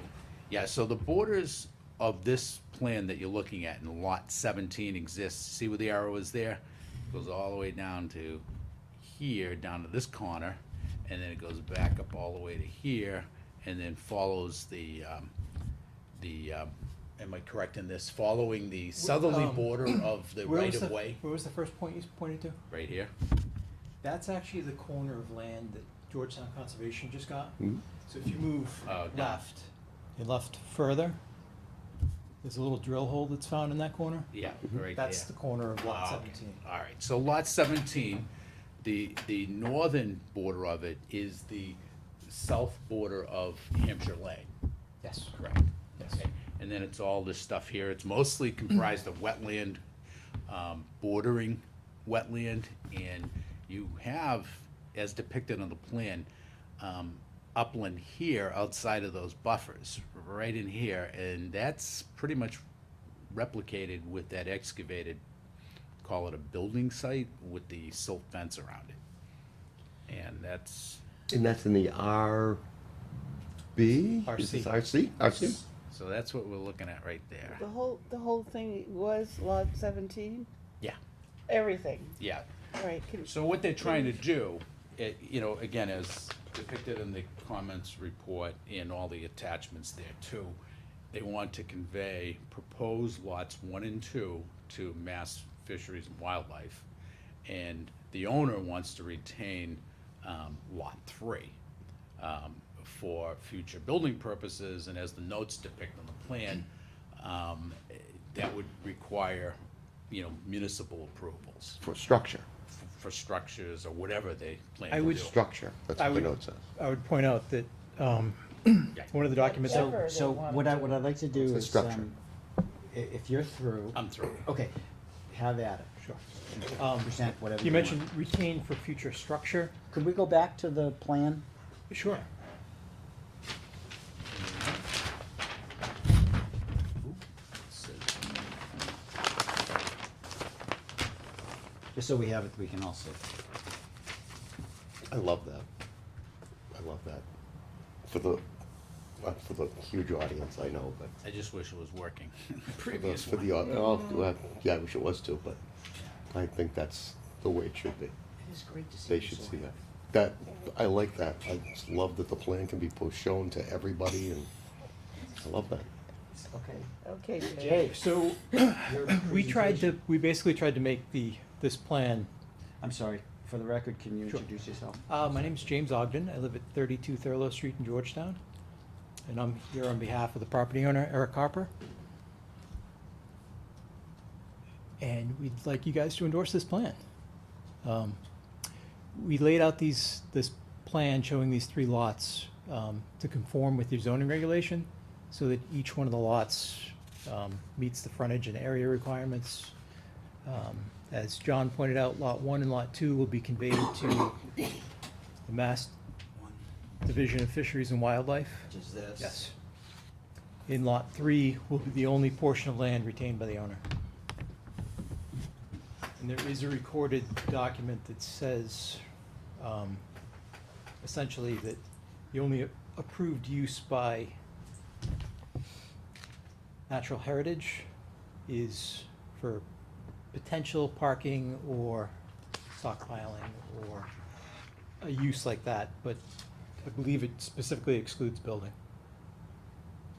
Yeah, so the borders of this plan that you're looking at in lot 17 exists. See where the arrow is there? Goes all the way down to here, down to this corner, and then it goes back up all the way to here, and then follows am I correct in this? Following the southerly border of the right of way, Where was the first point you pointed to? right here. That's actually the corner of land that Georgetown Conservation just got. Mhm. So if you move Oh, down. left, you left further, there's a little drill hole that's found in that corner. Yeah, right That's there. the corner of lot Ah, okay. 17. All right, so lot 17, the northern border of it is the south border of Hampshire Lane, Yes. correct? Yes. Okay, and then it's all this stuff here. It's mostly comprised of wetland, bordering wetland, and you have, as depicted on the plan, upland here outside of those buffers, right in here, and that's pretty much replicated with that excavated, call it a building site with the silt fence around it. And that's, And that's in the RB? Is this RC? RC? so that's what we're looking at right there. The whole thing was lot 17? Yeah, Everything, yeah. right, So what they're trying to do, again, as depicted in the comments report and all the attachments there too, they want to convey proposed lots 1 and 2 to Mass Fisheries and Wildlife. And the owner wants to retain lot 3 for future building purposes, and as the notes depict on the plan, that would require, municipal approvals For structure. for structures or whatever they plan I to would do. Structure, that's I what the would- note says. I would point out that one of the documents. Whatever So, they wanted what to I'd like to do It's a is, structure. If you're through, I'm through. okay, have at it. Sure. Present whatever You want. mentioned retain for future structure. Could we go back to the plan? Sure. Just so we have it, we can all see. I love that. I love that. For the huge audience, I know, but I just wish it was working. for the, yeah, I wish it was too, but I think that's the way it should be. It is great to see. They you should so see happy. that. I like that. I just love that the plan can be shown to everybody, and I love that. okay, Jay. Jay, So your presentation. we basically tried to make this plan. I'm sorry, for the record, can you Sure. introduce yourself? My name's James Ogden. I live at 32 Thurlow Street in Georgetown. And I'm here on behalf of the property owner, Eric Harper. And we'd like you guys to endorse this plan. We laid out this plan showing these 3 lots to conform with your zoning regulation so that each one of the lots meets the frontage and area requirements. As John pointed out, Lot 1 and Lot 2 will be conveyed to the Mass Division of Fisheries and Wildlife. Which is this? Yes. In Lot 3 will be the only portion of land retained by the owner. And there is a recorded document that says, essentially, that the only approved use by natural heritage is for potential parking or stockpiling or a use like that, but I believe it specifically excludes building.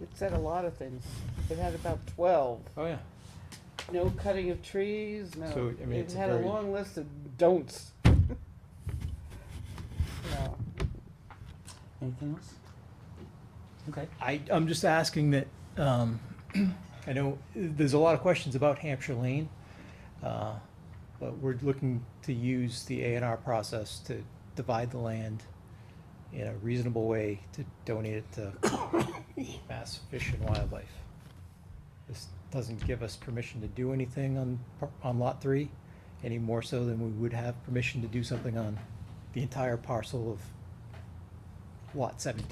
It said a lot of things. It had about 12. Oh, yeah. No cutting of trees, no. So, I mean, It it's a had very- a long list of don'ts. Yeah. Anything else? Okay. I'm just asking that, I know there's a lot of questions about Hampshire Lane, but we're looking to use the A&R process to divide the land in a reasonable way to donate it to Mass Fish and Wildlife. This doesn't give us permission to do anything on Lot 3, any more so than we would have permission to do something on the entire parcel of Lot 17.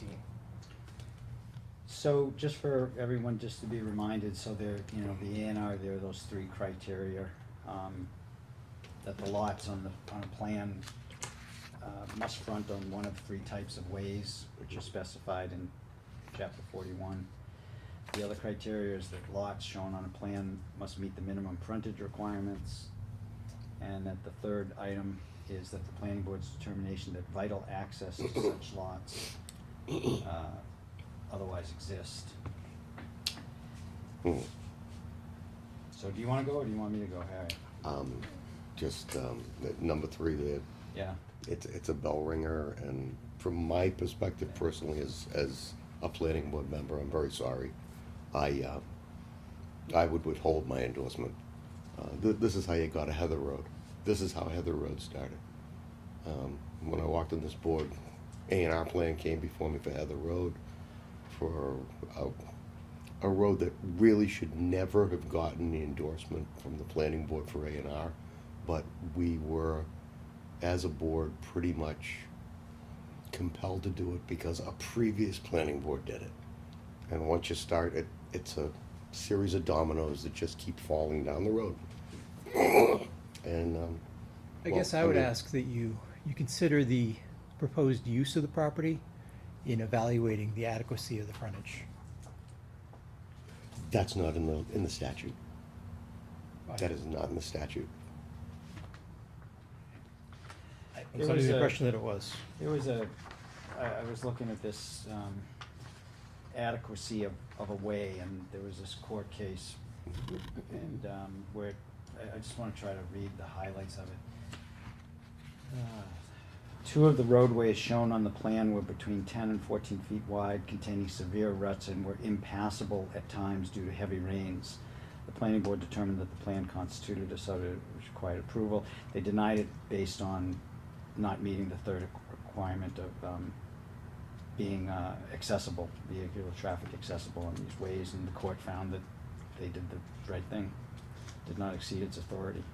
So just for everyone, just to be reminded, so there, you know, the A&R, there are those three criteria, that the lots on a plan, must front on one of three types of ways, which are specified in chapter 41. The other criteria is that lots shown on a plan must meet the minimum frontage requirements. And that the third item is that the planning board's determination that vital access to such lots otherwise exist. So do you wanna go, or do you want me to go, Harry? Number 3 there, Yeah, it's a bell ringer, and from my perspective personally, as a planning board member, I'm very sorry. I would withhold my endorsement. This is how you got to Heather Road. This is how Heather Road started. When I walked on this board, A&R plan came before me for Heather Road, for a road that really should never have gotten the endorsement from the planning board for A&R, but we were, as a board, pretty much compelled to do it because a previous planning board did it. And once you start it, it's a series of dominoes that just keep falling down the road. And I guess I would ask that you consider the proposed use of the property in evaluating the adequacy of the frontage. that's not in the statute. That is not in the statute. I There was under was the a- impression that it was. there was I was looking at this, adequacy of a way, and there was this court case, and, where, I just wanna try to read the highlights of it. Two of the roadways shown on the plan were between 10 and 14 feet wide, containing severe ruts, and were impassable at times due to heavy rains. The planning board determined that the plan constituted a subdivision which required approval. They denied it based on not meeting the third requirement of being accessible, vehicular traffic accessible in these ways, and the court found that they did the right thing, did not exceed its authority.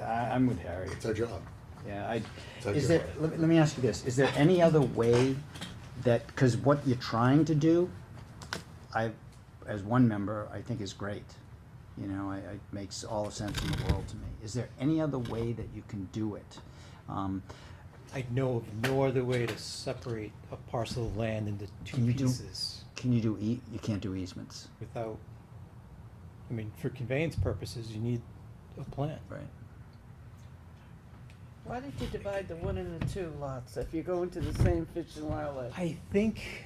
I'm with Harry. It's our job. Yeah, So is you're there, right. let me ask you this, is there any other way that, because what you're trying to do, as one member, I think is great. You know, it makes all the sense in the world to me. Is there any other way that you can do it? I know of no other way to separate a parcel of land into two Can you do- pieces Can you do, you can't do easements, without, I mean, for conveyance purposes, you need a plan. right? Why did you divide the 1 and the 2 lots if you're going to the same Fish and Wildlife? I think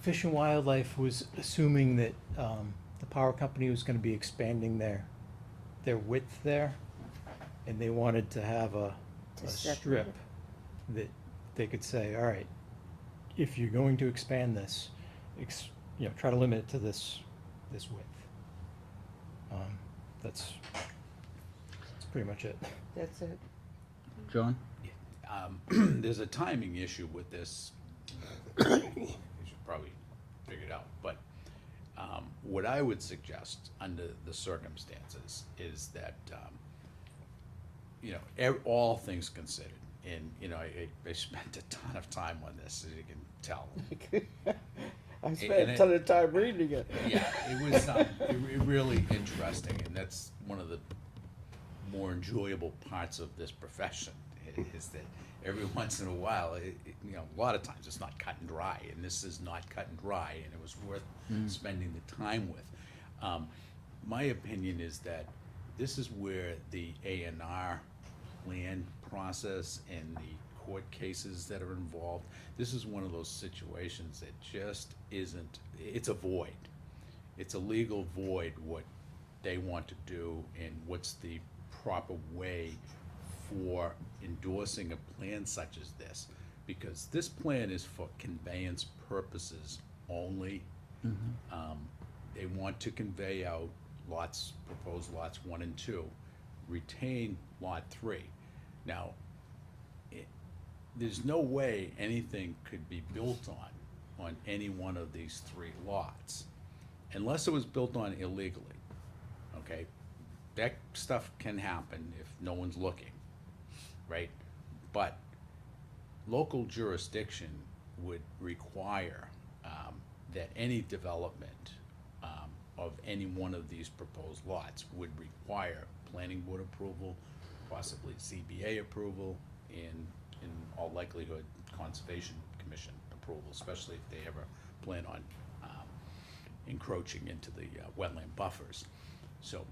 Fish and Wildlife was assuming that the power company was gonna be expanding their width there, and they wanted to have a To separate strip it. that they could say, all right, if you're going to expand this, try to limit it to this width. That's pretty much it. That's it. John? There's a timing issue with this. You should probably figure it out, but what I would suggest under the circumstances is that, all things considered, and, I spent a ton of time on this, as you can tell. I spent a ton of time reading it. Yeah, it was really interesting, and that's one of the more enjoyable parts of this profession, is that every once in a while, you know, a lot of times it's not cut and dry, and this is not cut and dry, and it was worth spending the time with. My opinion is that this is where the A&R plan process and the court cases that are involved, this is one of those situations that just isn't, it's a void. It's a legal void what they want to do and what's the proper way for endorsing a plan such as this. Because this plan is for conveyance purposes only. They want to convey out lots, proposed lots 1 and 2, retain lot 3. Now, there's no way anything could be built on any one of these 3 lots, unless it was built on illegally, okay? That stuff can happen if no one's looking, right? But local jurisdiction would require that any development of any one of these proposed lots would require planning board approval, possibly ZBA approval, and in all likelihood, Conservation Commission approval, especially if they ever plan on encroaching into the wetland buffers. So,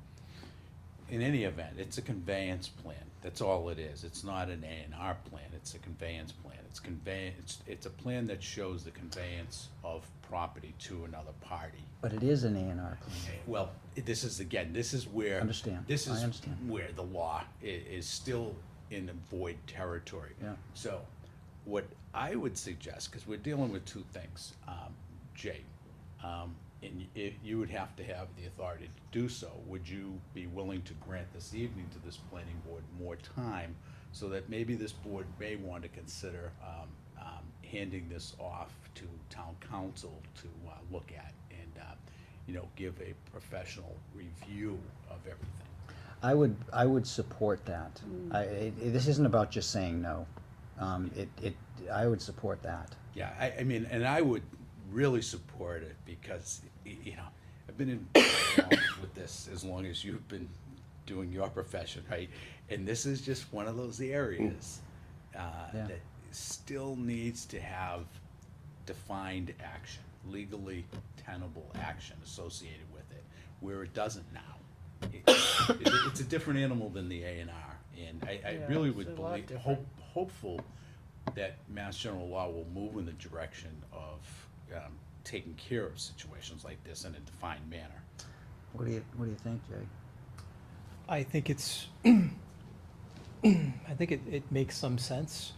in any event, it's a conveyance plan. That's all it is. It's not an A&R plan. It's a conveyance plan. It's a plan that shows the conveyance of property to another party. But it is an A&R plan. Well, this is where. Understand. This is I understand. where the law is still in the void territory. Yeah. So, what I would suggest, because we're dealing with 2 things, Jay, and you would have to have the authority to do so. Would you be willing to grant this evening to this planning board more time so that maybe this board may want to consider handing this off to town council to look at and give a professional review of everything? I would support that. This isn't about just saying no. I would support that. Yeah, I mean, and I would really support it because, I've been involved with this as long as you've been doing your profession, right? And this is just one of those areas that still needs to have defined action, legally tenable action associated with it, where it doesn't now. It's a different animal than the A&R, and I really would believe, hopeful that Mass General Law will move in the direction of taking care of situations like this in a defined manner. What do you think, Jay? I think it's, I think it makes some sense.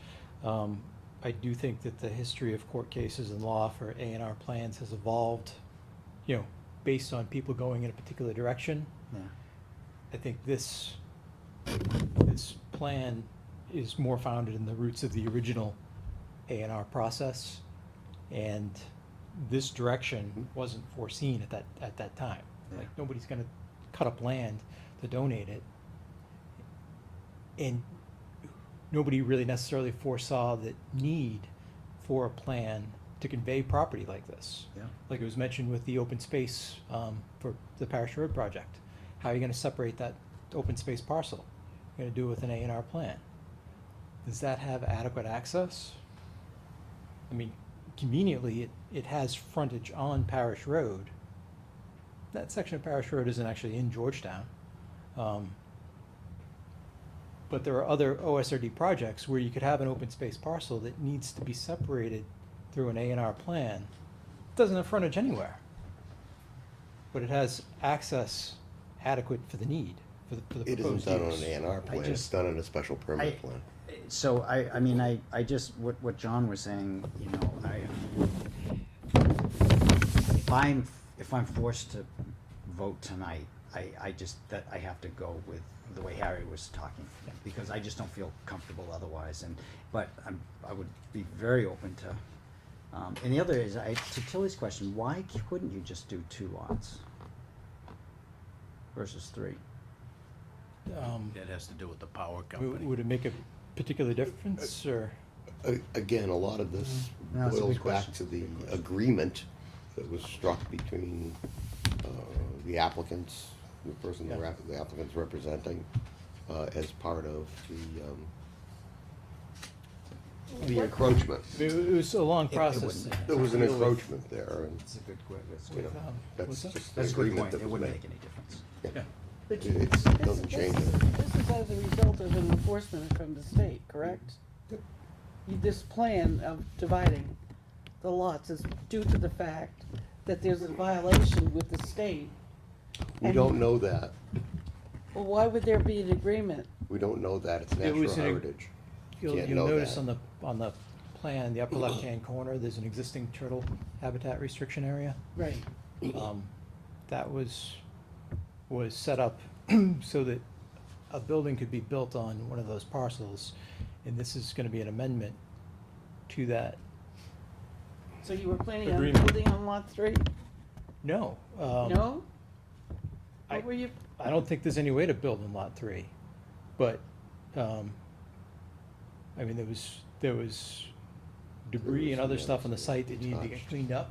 I do think that the history of court cases and law for A&R plans has evolved, based on people going in a particular direction. Yeah. I think this plan is more founded in the roots of the original A&R process, and this direction wasn't foreseen at that time. Yeah. Like, nobody's gonna cut up land to donate it, and nobody really necessarily foresaw the need for a plan to convey property like this. Yeah. Like it was mentioned with the open space for the Parish Road project. How are you gonna separate that open space parcel? You're gonna do it with an A&R plan. Does that have adequate access? I mean, conveniently, it has frontage on Parish Road. That section of Parish Road isn't actually in Georgetown. But there are other OSRD projects where you could have an open space parcel that needs to be separated through an A&R plan. It doesn't have frontage anywhere. But it has access adequate for the need, for the proposed It isn't done on use. an A&R plan, it's done on a special permit plan. So I mean, I just, what John was saying, if I'm forced to vote tonight, I have to go with the way Harry was talking, because I just don't feel comfortable otherwise, but I would be very open to, and the other is, to Tilly's question, why couldn't you just do 2 lots versus 3? That has to do with the power company. Would it make a particular difference, or? Again, a lot of this No, it's a boils good back question. to the agreement that was struck between the applicants, the person the applicant's representing, as part of the encroachment. It was a long It process. wouldn't. There was an Deal with- encroachment there, and, That's a good question. you know, that's what's that? just the That's a good agreement point. that It was wouldn't made. make any difference. Yeah. But It doesn't change it. This is as a result of an enforcement from the state, correct? Yep. This plan of dividing the lots is due to the fact that there's a violation with the state. We And- don't know that. Well, why would there be an agreement? We don't know that. It's It natural was an- heritage. You'll Can't you'll know notice that. on the plan, the upper left-hand corner, there's an existing turtle habitat restriction area. Right. That was set up so that a building could be built on one of those parcels, and this is gonna be an amendment to that. So you were planning on Agreement. building on lot 3? No. No? I- What were you, I don't think there's any way to build in lot 3, but, I mean, there was debris and other stuff on the site that needed to get Touched. cleaned up.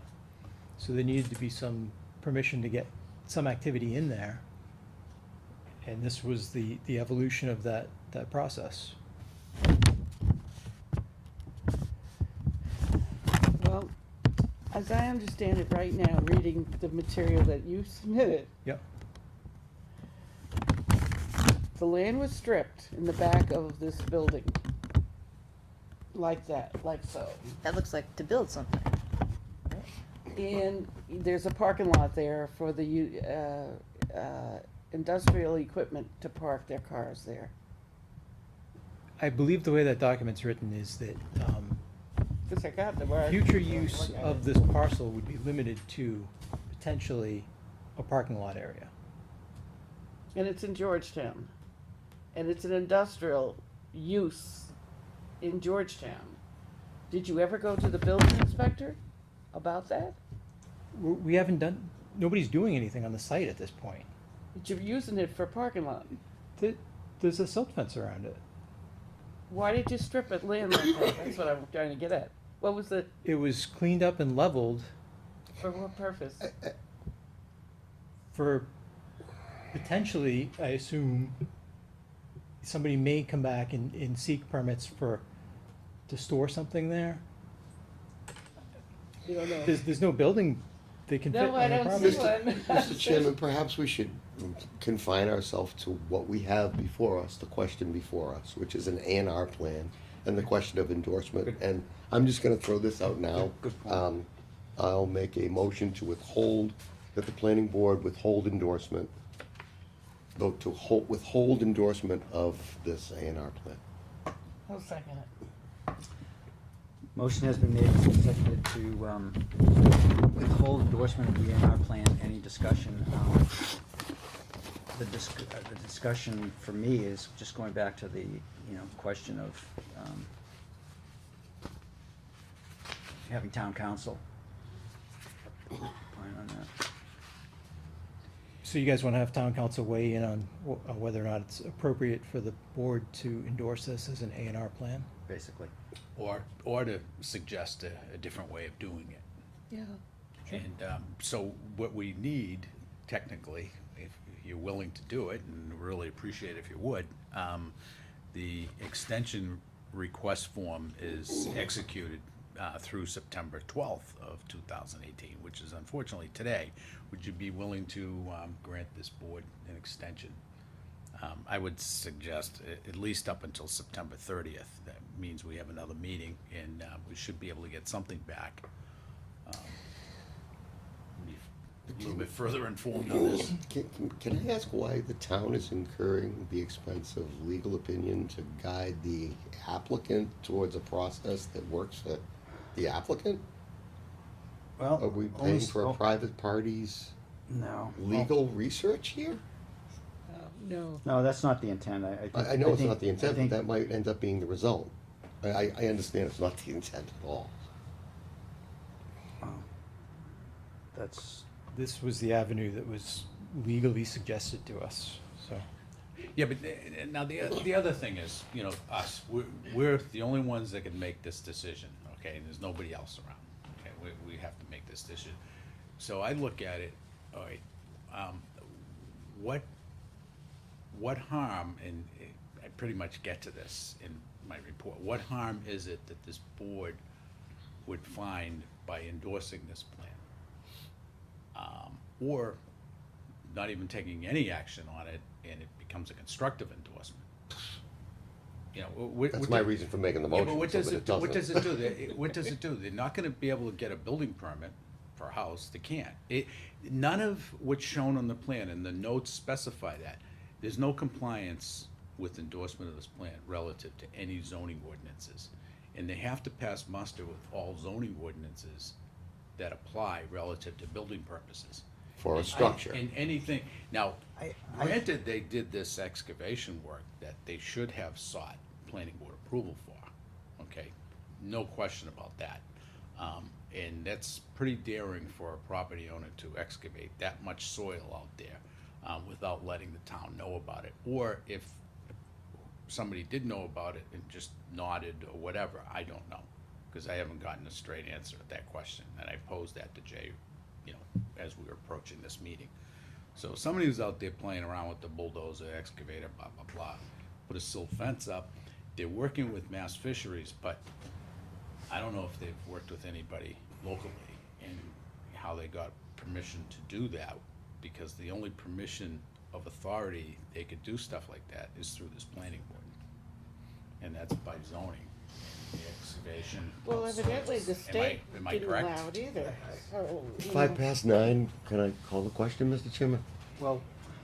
So there needed to be some permission to get some activity in there. And this was the evolution of that process. well, as I understand it right now, reading the material that you submitted, Yep. the land was stripped in the back of this building. Like that, like so. That looks like to build something. And there's a parking lot there for the industrial equipment to park their cars there. I believe the way that document's written is that, Cause I got the word. future use of this parcel would be limited to potentially a parking lot area. And it's in Georgetown. And it's an industrial use in Georgetown. Did you ever go to the building inspector about that? We haven't done, nobody's doing anything on the site at this point. But you're using it for parking lot. There's a silt fence around it. Why did you strip it land like that? That's what I'm trying to get at. What was the, It was cleaned up and leveled for what purpose? for potentially, I assume, somebody may come back and seek permits to store something there. You don't know. There's no building they can fit No, I on the don't property. see one. Mr. Chairman, perhaps we should confine ourselves to what we have before us, the question before us, which is an A&R plan and the question of endorsement. And I'm just gonna throw this out now. Good point. I'll make a motion to withhold, that the planning board withhold endorsement, vote to withhold endorsement of this A&R plan. I'll second it. Motion has been made and seconded to withhold endorsement of the A&R plan. Any discussion? The discussion for me is just going back to the, question of having town council opine on that. So you guys wanna have town council weigh in on whether or not it's appropriate for the board to endorse this as an A&R plan? Basically. Or to suggest a different way of doing it. Yeah. And so what we need, technically, if you're willing to do it, and really appreciate if you would, the extension request form is executed through September 12th of 2018, which is unfortunately today. Would you be willing to grant this board an extension? I would suggest at least up until September 30th. That means we have another meeting, and we should be able to get something back. Be a little bit further informed on this. Can I ask why the town is incurring the expense of legal opinion to guide the applicant towards a process that works for the applicant? Well. Are we only paying for a s- private party's No. legal research here? No. No, that's not the intent. I know it's think- not the I intent, but think- that might end up being the result. I understand it's not the intent at all. That's, This was the avenue that was legally suggested to us, so. Yeah, but now the other thing is, us, we're the only ones that can make this decision, okay? And there's nobody else around, okay? We have to make this decision. So I look at it, all right, what harm, and I pretty much get to this in my report. What harm is it that this board would find by endorsing this plan? Or not even taking any action on it, and it becomes a constructive endorsement? You know, That's my reason for making the yeah, motion. but what so does that it, what doesn't- does it do? What does it do? They're not gonna be able to get a building permit for a house, they can't. None of what's shown on the plan, and the notes specify that, there's no compliance with endorsement of this plan relative to any zoning ordinances. And they have to pass muster with all zoning ordinances that apply relative to building purposes. For a structure. And anything, now, I- granted, they did this excavation work that they should have sought planning board approval for, okay? No question about that. And that's pretty daring for a property owner to excavate that much soil out there, without letting the town know about it. Or if somebody did know about it and just nodded or whatever, I don't know, because I haven't gotten a straight answer to that question, and I posed that to Jay, you know, as we were approaching this meeting. So somebody who's out there playing around with the bulldozer, excavator, blah, blah, blah, put a silt fence up, they're working with Mass Fisheries, but I don't know if they've worked with anybody locally and how they got permission to do that, because the only permission of authority they could do stuff like that is through this planning board. And that's by zoning, the excavation. Well, of evidently the soils. state Am I didn't correct? allow it either, so. you 9:05, can I call the question, Mr. Chairman? Well,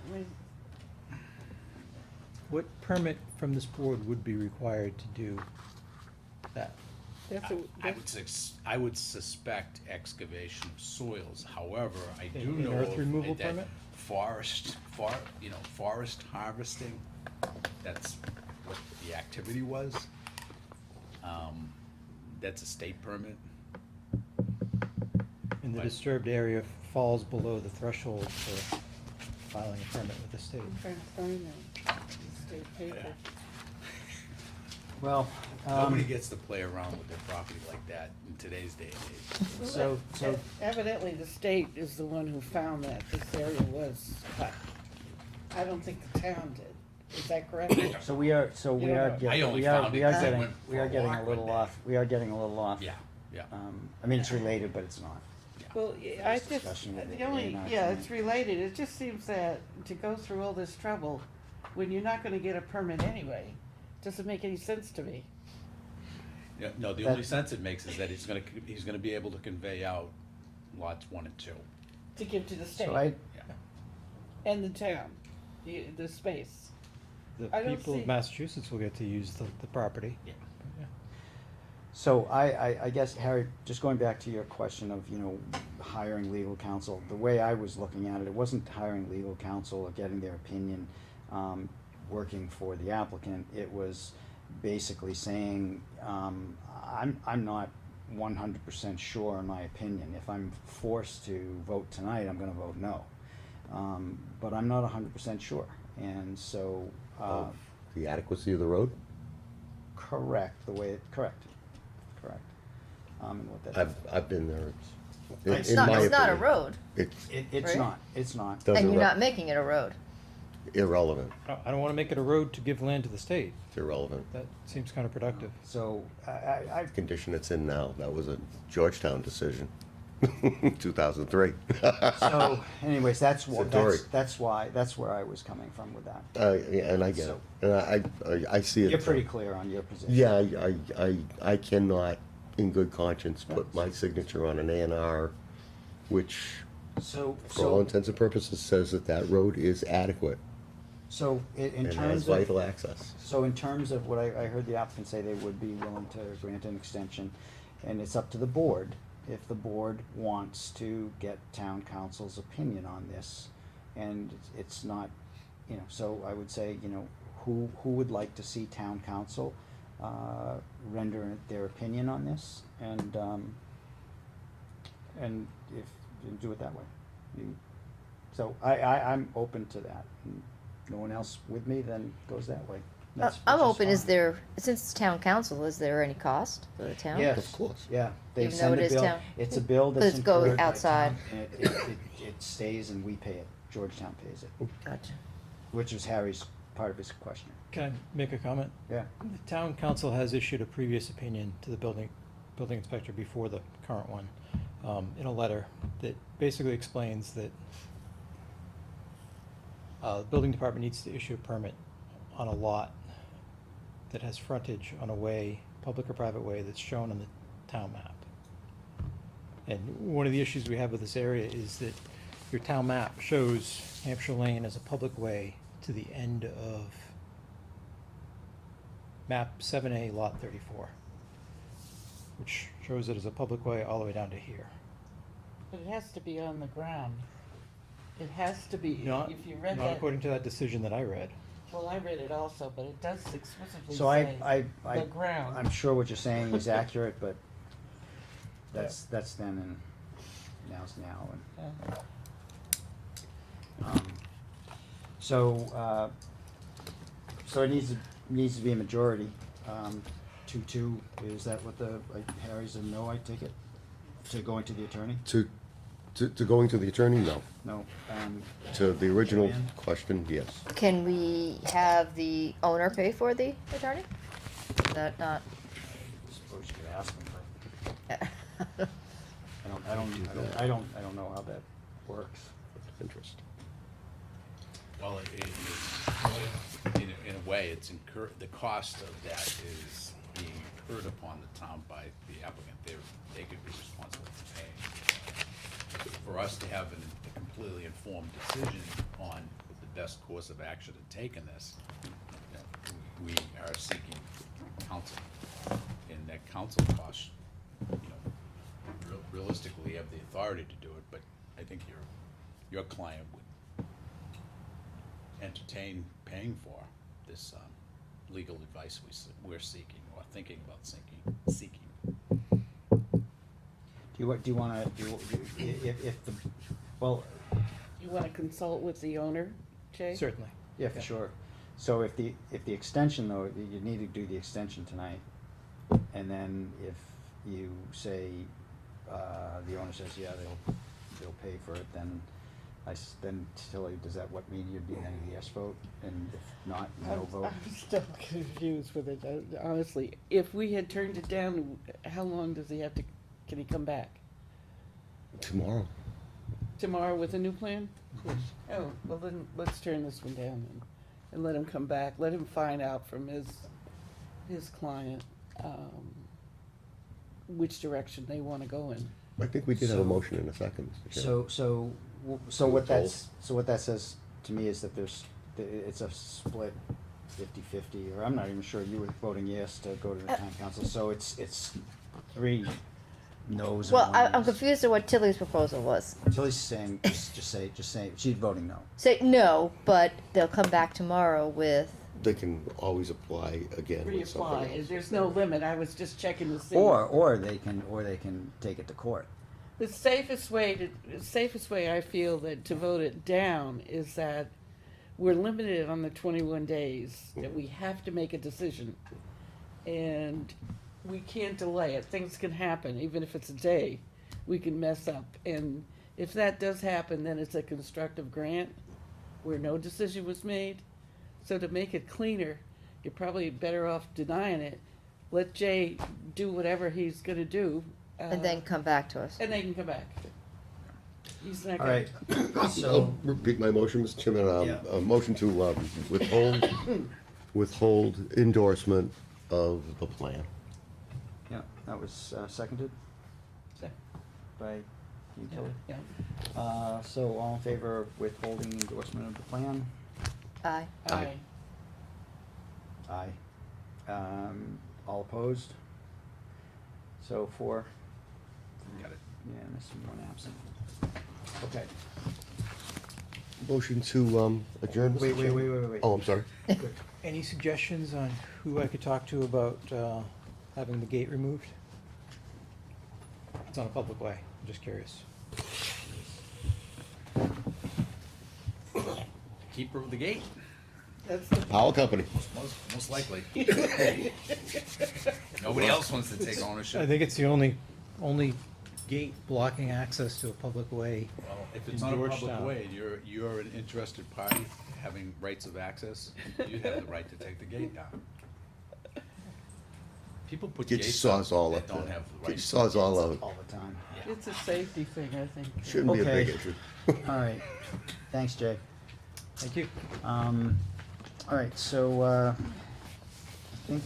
know, we- What permit from this board would be required to do that? That's a, I would suspect excavation of soils, however, I do An know earth of removal that permit? forest harvesting, that's what the activity was. That's a state permit. And the Right. disturbed area falls below the threshold for filing a permit with the state. I'm trying to find that, the state paper. well, Nobody gets to play around with their property like that in today's day and age. so, Evidently, the state is the one who found that this area was cut. I don't think the town did. Is that correct? so we are, Yeah. I only we are found it getting, 'cause I went we for are a getting walk a one little day. off, we are getting a little off. Yeah, yeah. I mean, it's related, but it's not. Well, I just, Discussion with the the only, A&R yeah, committee. it's related. It just seems that to go through all this trouble when you're not gonna get a permit anyway, doesn't make any sense to me. Yeah, no, the only sense it makes is that he's gonna be able to convey out lots 1 and 2. To give to the state So I, Yeah. and the town, the space. The I don't people see- of Massachusetts will get to use the property. Yeah. so I guess, Harry, just going back to your question of, you know, hiring legal counsel, the way I was looking at it, it wasn't hiring legal counsel or getting their opinion, working for the applicant. It was basically saying, I'm not 100% sure in my opinion. If I'm forced to vote tonight, I'm gonna vote no. But I'm not 100% sure, and so, Of the adequacy of the road? correct, correct. And what that. I've been there. It's In not, my it's not a opinion, road, It's Right? not, it's not. doesn't and you're re- not making it a road. Irrelevant, I don't wanna make it a road to give land to the state. it's irrelevant. That seems counterproductive. So, I, Condition it's in now, that was a Georgetown decision, 2003. so anyways, that's what, Satori. that's where I was coming from with that. Yeah, and I get it, and I see it. You're pretty from- clear on your position. Yeah, I cannot, in good conscience, put my signature on an A&R, which, So, for all intents and purposes, says that that road is adequate so in and has terms vital of, access. so in terms of what I heard the applicant say, they would be willing to grant an extension, and it's up to the board, if the board wants to get town council's opinion on this. And it's not, you know, so I would say, you know, who would like to see town council render their opinion on this, and if, and do it that way. So I'm open to that. And no one else with me, then goes that way. That's- I'm which open, is fine. there, since it's town council, is there any cost for the town? Yes. Of course. Yeah, they Even though send it a is bill, town- it's a bill But that's it's going incurred by outside. town, and it stays and we pay it, Georgetown pays it, Gotcha. which is Harry's part of his question. Can I make a comment? Yeah. The town council has issued a previous opinion to the building inspector before the current one, in a letter that basically explains that the building department needs to issue a permit on a lot that has frontage on a way, public or private way, that's shown on the town map. And one of the issues we have with this area is that your town map shows Hampshire Lane as a public way to the end of map 7A lot 34, which shows it as a public way all the way down to here. But it has to be on the ground. It has to be, Not, if you read not that, according to that decision that I read. well, I read it also, but it does explicitly So say the ground. I'm sure what you're saying is accurate, but that's then and now's now. And, so it needs to be a majority. 2-2, is that what Harry's a no, I take it? To going to the attorney? To going to the attorney, no. No. To the original Joanne? question, yes. Can we have the owner pay for the attorney? Is that not? I suppose you could ask him, but I don't know how that works. Interest. Well, in a way, it's the cost of that is being incurred upon the town by the applicant. They could be responsible for paying. For us to have a completely informed decision on the best course of action to take in this, we are seeking counsel. And that counsel cost, realistically, have the authority to do it, but I think your client would entertain paying for this legal advice we're seeking or thinking about seeking. Do you wanna, if the, well, You wanna consult with the owner, Jay? Certainly. yeah, for sure. So if the extension though, you need to do the extension tonight. And then if you say, the owner says, yeah, they'll pay for it, then then Tilly, does that mean you'd be then a yes vote? And if not, no vote? I'm still confused with it, honestly. If we had turned it down, how long does he have to, can he come back? Tomorrow. Tomorrow with a new plan? Oh, well then, let's turn this one down then, and let him come back, let him find out from his client, which direction they wanna go in. I think we did have a motion in a second, Mr. Chairman. So what that says to me is that it's a split 50-50, or I'm not even sure you were voting yes to go to the town council, so it's 3 no's and Well, 1 I'm yes. confused at what Tilly's proposal was. Tilly's saying, just say, she's voting no. Say no, but they'll come back tomorrow with. They can always apply again with something Reapply, else. there's no limit, I was just checking to see. Or they can take it to court. The safest way I feel that to vote it down is that we're limited on the 21 days, that we have to make a decision. And we can't delay it, things can happen, even if it's a day, we can mess up. And if that does happen, then it's a constructive grant where no decision was made. So to make it cleaner, you're probably better off denying it. Let Jay do whatever he's gonna do. And then come back to us. And they can come back. He's not All gonna. right, I'll so, repeat my motion, Mr. Chairman. Yeah. A motion to withhold endorsement of the plan. yeah, that was seconded by you, Tilly. Yeah. So all in favor of withholding endorsement of the plan? Aye. Aye. Aye. All opposed? So 4. Got it. Yeah, missing 1 absent. Okay. Motion to adjourn, Mr. Wait. Chairman? Oh, I'm sorry. Any suggestions on who I could talk to about having the gate removed? It's on a public way, I'm just curious. Keeper of the gate, That's the Power company. most likely. Nobody else wants to take ownership. I think it's the only gate blocking access to a public way Well, if in it's not a public Georgetown. way, and you're an interested party, having rights of access, you have the right to take the gate down. People put Get your gates up saws all that up don't there. have the Get your rights. saws all out. All the time. It's a safety thing, I think. Shouldn't be a big Okay. issue. All right, thanks, Jay. Thank you. All right, so, I think,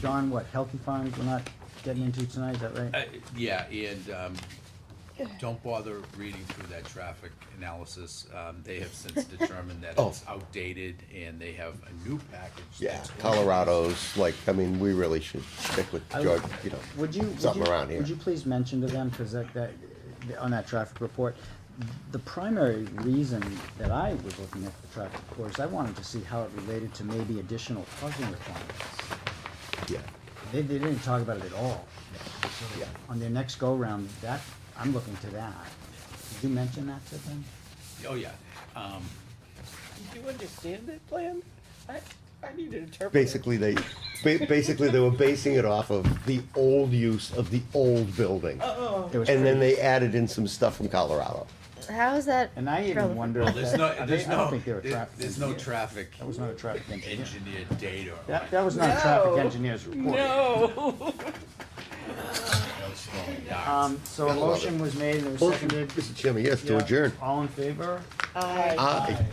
John, what, healthy farms we're not getting into tonight, is that right? Yeah, and don't bother reading through that traffic analysis. They have since determined that Oh. it's outdated, and they have a new package. Yeah, that's going to- Colorado's, like, I mean, we really should stick with I- George, you know. Would you? would Something you- around here. Would you please mention to them, because on that traffic report, the primary reason that I was looking at the traffic report is I wanted to see how it related to maybe additional parking requirements. Yeah, They didn't talk about it at all. yeah. On their next go-round, that, I'm looking to that. Did you mention that to them? Oh, yeah. Do you understand that plan? I need an interpreter. Basically, basically they were basing it off of the old use of the old building. Oh, It was And then pretty- they added in some stuff from Colorado. How is that? And I even relevant? wonder Well, if there's that, no, I don't think they were traffic there's no engineers. traffic That was not a traffic engineer. engineered data. That was not a traffic No. engineer's report. no. So a motion was made and it was Motion, seconded. Mr. Chairman, yes, to Yeah. adjourn. All in favor? Aye.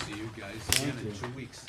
See you guys again in 2 weeks.